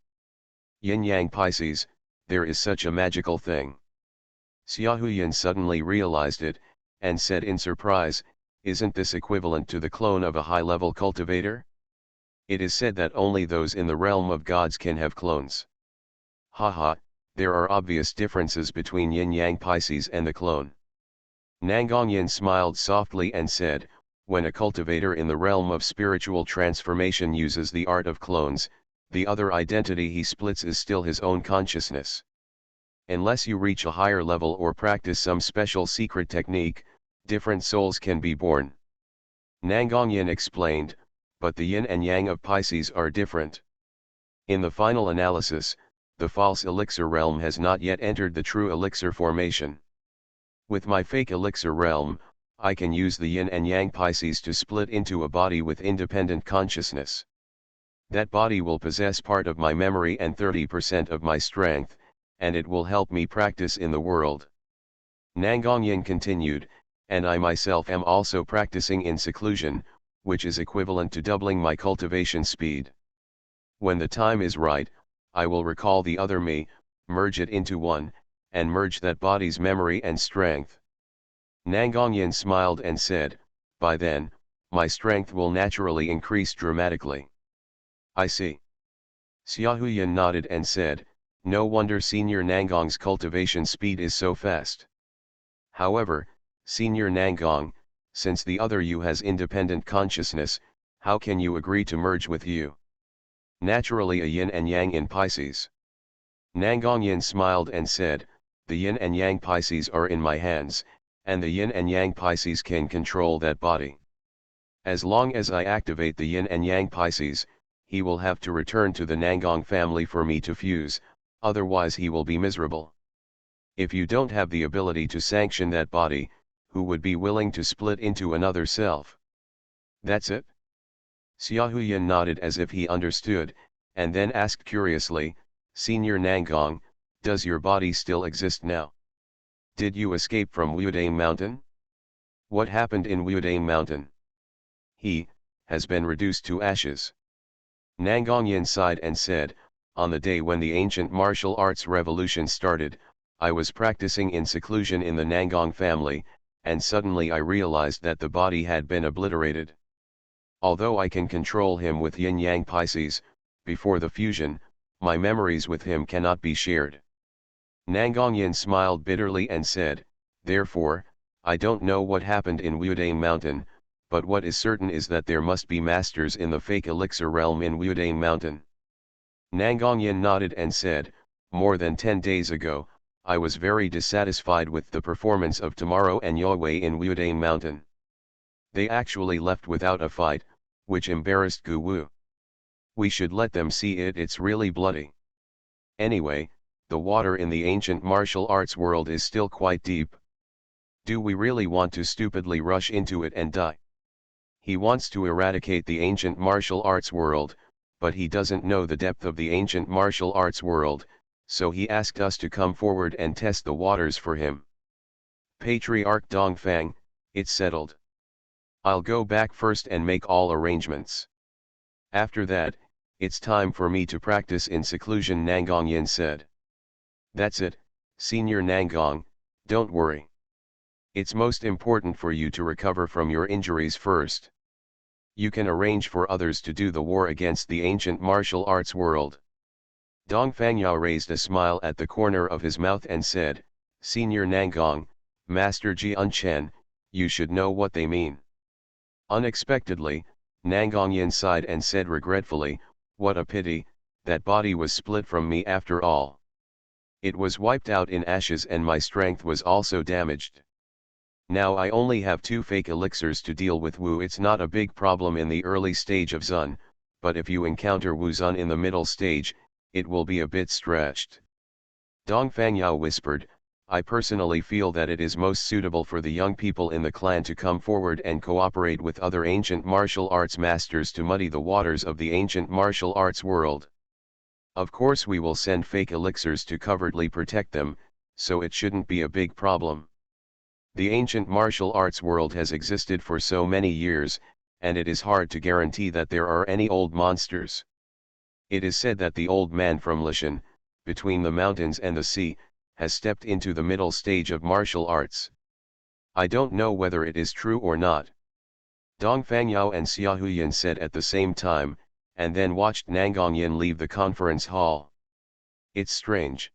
Yin-Yang Pisces, there is such a magical thing. Xiaohuyan suddenly realized it, and said in surprise, "Isn't this equivalent to the clone of a high-level cultivator? It is said that only those in the realm of gods can have clones." "Haha, there are obvious differences between Yin-Yang Pisces and the clone." Nangongyin smiled softly and said, "When a cultivator in the realm of spiritual transformation uses the art of clones, the other identity he splits is still his own consciousness. Unless you reach a higher level or practice some special secret technique, different souls can be born." Nangongyin explained, "But the yin and yang of Pisces are different. In the final analysis, the false elixir realm has not yet entered the true elixir formation. With my fake elixir realm, I can use the yin and yang Pisces to split into a body with independent consciousness. That body will possess part of my memory and 30% of my strength, and it will help me practice in the world. Nangongyin continued, and I myself am also practicing in seclusion, which is equivalent to doubling my cultivation speed. When the time is right, I will recall the other me, merge it into one, and merge that body's memory and strength. Nangongyin smiled and said, by then, my strength will naturally increase dramatically. I see. Xiaohuyan nodded and said, no wonder Senior Nangong's cultivation speed is so fast. However, Senior Nangong, since the other you has independent consciousness, how can you agree to merge with you? Naturally a yin and yang in Pisces. Nangongyin smiled and said, the yin and yang Pisces are in my hands, and the yin and yang Pisces can control that body. As long as I activate the yin and yang Pisces, he will have to return to the Nangong family for me to fuse, otherwise he will be miserable. If you don't have the ability to sanction that body, who would be willing to split into another self? That's it? Xiaohuyan nodded as if he understood, and then asked curiously, Senior Nangong, does your body still exist now? Did you escape from Wudang Mountain? What happened in Wudang Mountain? He has been reduced to ashes. Nangongyin sighed and said, on the day when the ancient martial arts revolution started, I was practicing in seclusion in the Nangong family, and suddenly I realized that the body had been obliterated. Although I can control him with yin-yang Pisces, before the fusion, my memories with him cannot be shared. Nangongyin smiled bitterly and said, therefore, I don't know what happened in Wudang Mountain, but what is certain is that there must be masters in the fake elixir realm in Wudang Mountain. Nangongyin nodded and said, more than 10 days ago, I was very dissatisfied with the performance of Tomorrow and Yahweh in Wudang Mountain. They actually left without a fight, which embarrassed Gu Wu. We should let them see it's really bloody. Anyway, the water in the ancient martial arts world is still quite deep. Do we really want to stupidly rush into it and die? He wants to eradicate the ancient martial arts world, but he doesn't know the depth of the ancient martial arts world, so he asked us to come forward and test the waters for him. Patriarch Dongfang, it's settled. I'll go back first and make all arrangements. After that, it's time for me to practice in seclusion, Nangongyin said. That's it, Senior Nangong, don't worry. It's most important for you to recover from your injuries first. You can arrange for others to do the war against the ancient martial arts world. Dongfang Yao raised a smile at the corner of his mouth and said, Senior Nangong, Master Jian Chen, you should know what they mean. Unexpectedly, Nangongyin sighed and said regretfully, what a pity, that body was split from me after all. It was wiped out in ashes and my strength was also damaged. Now I only have 2 fake elixirs to deal with Wu. It's not a big problem in the early stage of Zun, but if you encounter Wu Zun in the middle stage, it will be a bit stretched. Dongfang Yao whispered, I personally feel that it is most suitable for the young people in the clan to come forward and cooperate with other ancient martial arts masters to muddy the waters of the ancient martial arts world. Of course we will send fake elixirs to covertly protect them, so it shouldn't be a big problem. The ancient martial arts world has existed for so many years, and it is hard to guarantee that there are any old monsters. It is said that the old man from Lishan, between the mountains and the sea, has stepped into the middle stage of martial arts. I don't know whether it is true or not. Dongfang Yao and Xiaohuyan said at the same time, and then watched Nangongyin leave the conference hall. It's strange.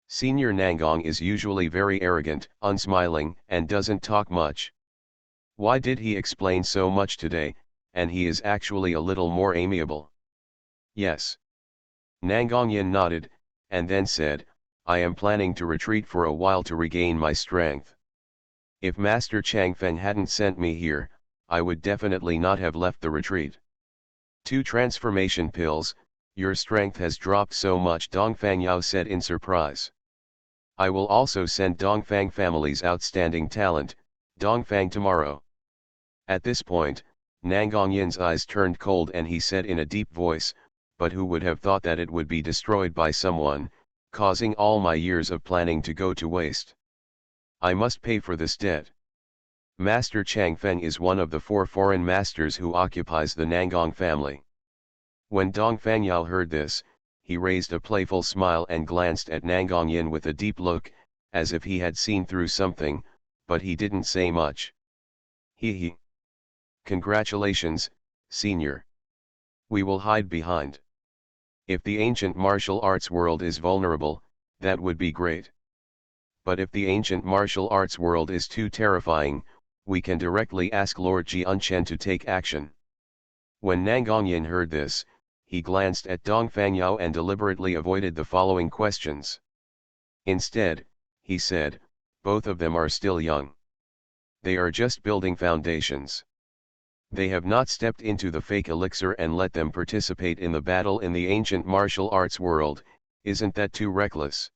Senior Nangong is usually very arrogant, unsmiling, and doesn't talk much. Why did he explain so much today, and he is actually a little more amiable? Yes. Nangongyin nodded, and then said, I am planning to retreat for a while to regain my strength. If Master Changfeng hadn't sent me here, I would definitely not have left the retreat. 2 transformation pills, your strength has dropped so much, Dongfang Yao said in surprise. I will also send Dongfang family's outstanding talent, Dongfang tomorrow. At this point, Nangongyin's eyes turned cold and he said in a deep voice, but who would have thought that it would be destroyed by someone, causing all my years of planning to go to waste. I must pay for this debt. Master Chang Feng is one of the 4 foreign masters who occupies the Nangong family. When Dong Fangyao heard this, he raised a playful smile and glanced at Nangongyin with a deep look, as if he had seen through something, but he didn't say much. He. Congratulations, senior. We will hide behind. If the ancient martial arts world is vulnerable, that would be great. But if the ancient martial arts world is too terrifying, we can directly ask Lord Jianchen to take action. When Nangongyin heard this, he glanced at Dong Fangyao and deliberately avoided the following questions. Instead, he said, both of them are still young. They are just building foundations. They have not stepped into the fake elixir and let them participate in the battle in the ancient martial arts world, isn't that too reckless?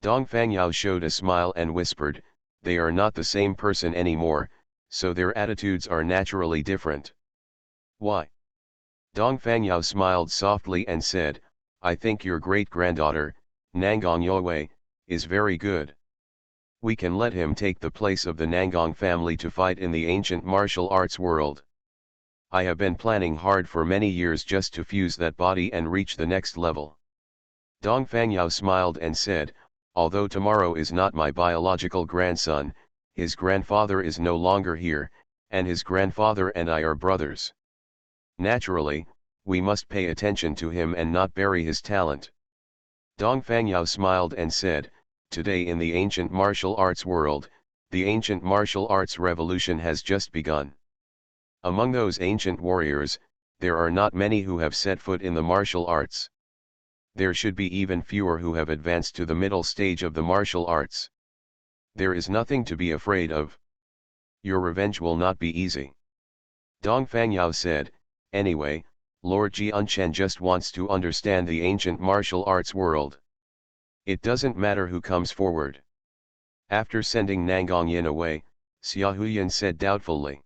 Dong Fangyao showed a smile and whispered, they are not the same person anymore, so their attitudes are naturally different. Why? Dong Fangyao smiled softly and said, I think your great-granddaughter, Nangong Yowei, is very good. We can let him take the place of the Nangong family to fight in the ancient martial arts world. I have been planning hard for many years just to fuse that body and reach the next level. Dong Fangyao smiled and said, although tomorrow is not my biological grandson, his grandfather is no longer here, and his grandfather and I are brothers. Naturally, we must pay attention to him and not bury his talent. Dong Fangyao smiled and said, today in the ancient martial arts world, the ancient martial arts revolution has just begun. Among those ancient warriors, there are not many who have set foot in the martial arts. There should be even fewer who have advanced to the middle stage of the martial arts. There is nothing to be afraid of. Your revenge will not be easy. Dong Fangyao said, anyway, Lord Jianchen just wants to understand the ancient martial arts world. It doesn't matter who comes forward. After sending Nangongyin away, Xia Huyan said doubtfully.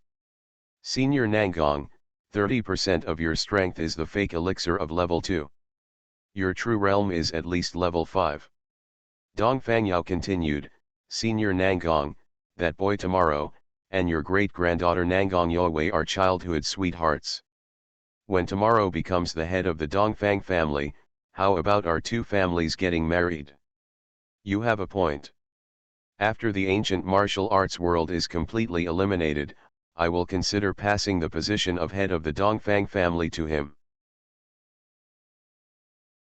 Senior Nangong, 30% of your strength is the fake elixir of level 2. Your true realm is at least level 5. Dong Fangyao continued, Senior Nangong, that boy tomorrow, and your great-granddaughter Nangong Yowei are childhood sweethearts. When tomorrow becomes the head of the Dongfang family, how about our two families getting married? You have a point. After the ancient martial arts world is completely eliminated, I will consider passing the position of head of the Dongfang family to him.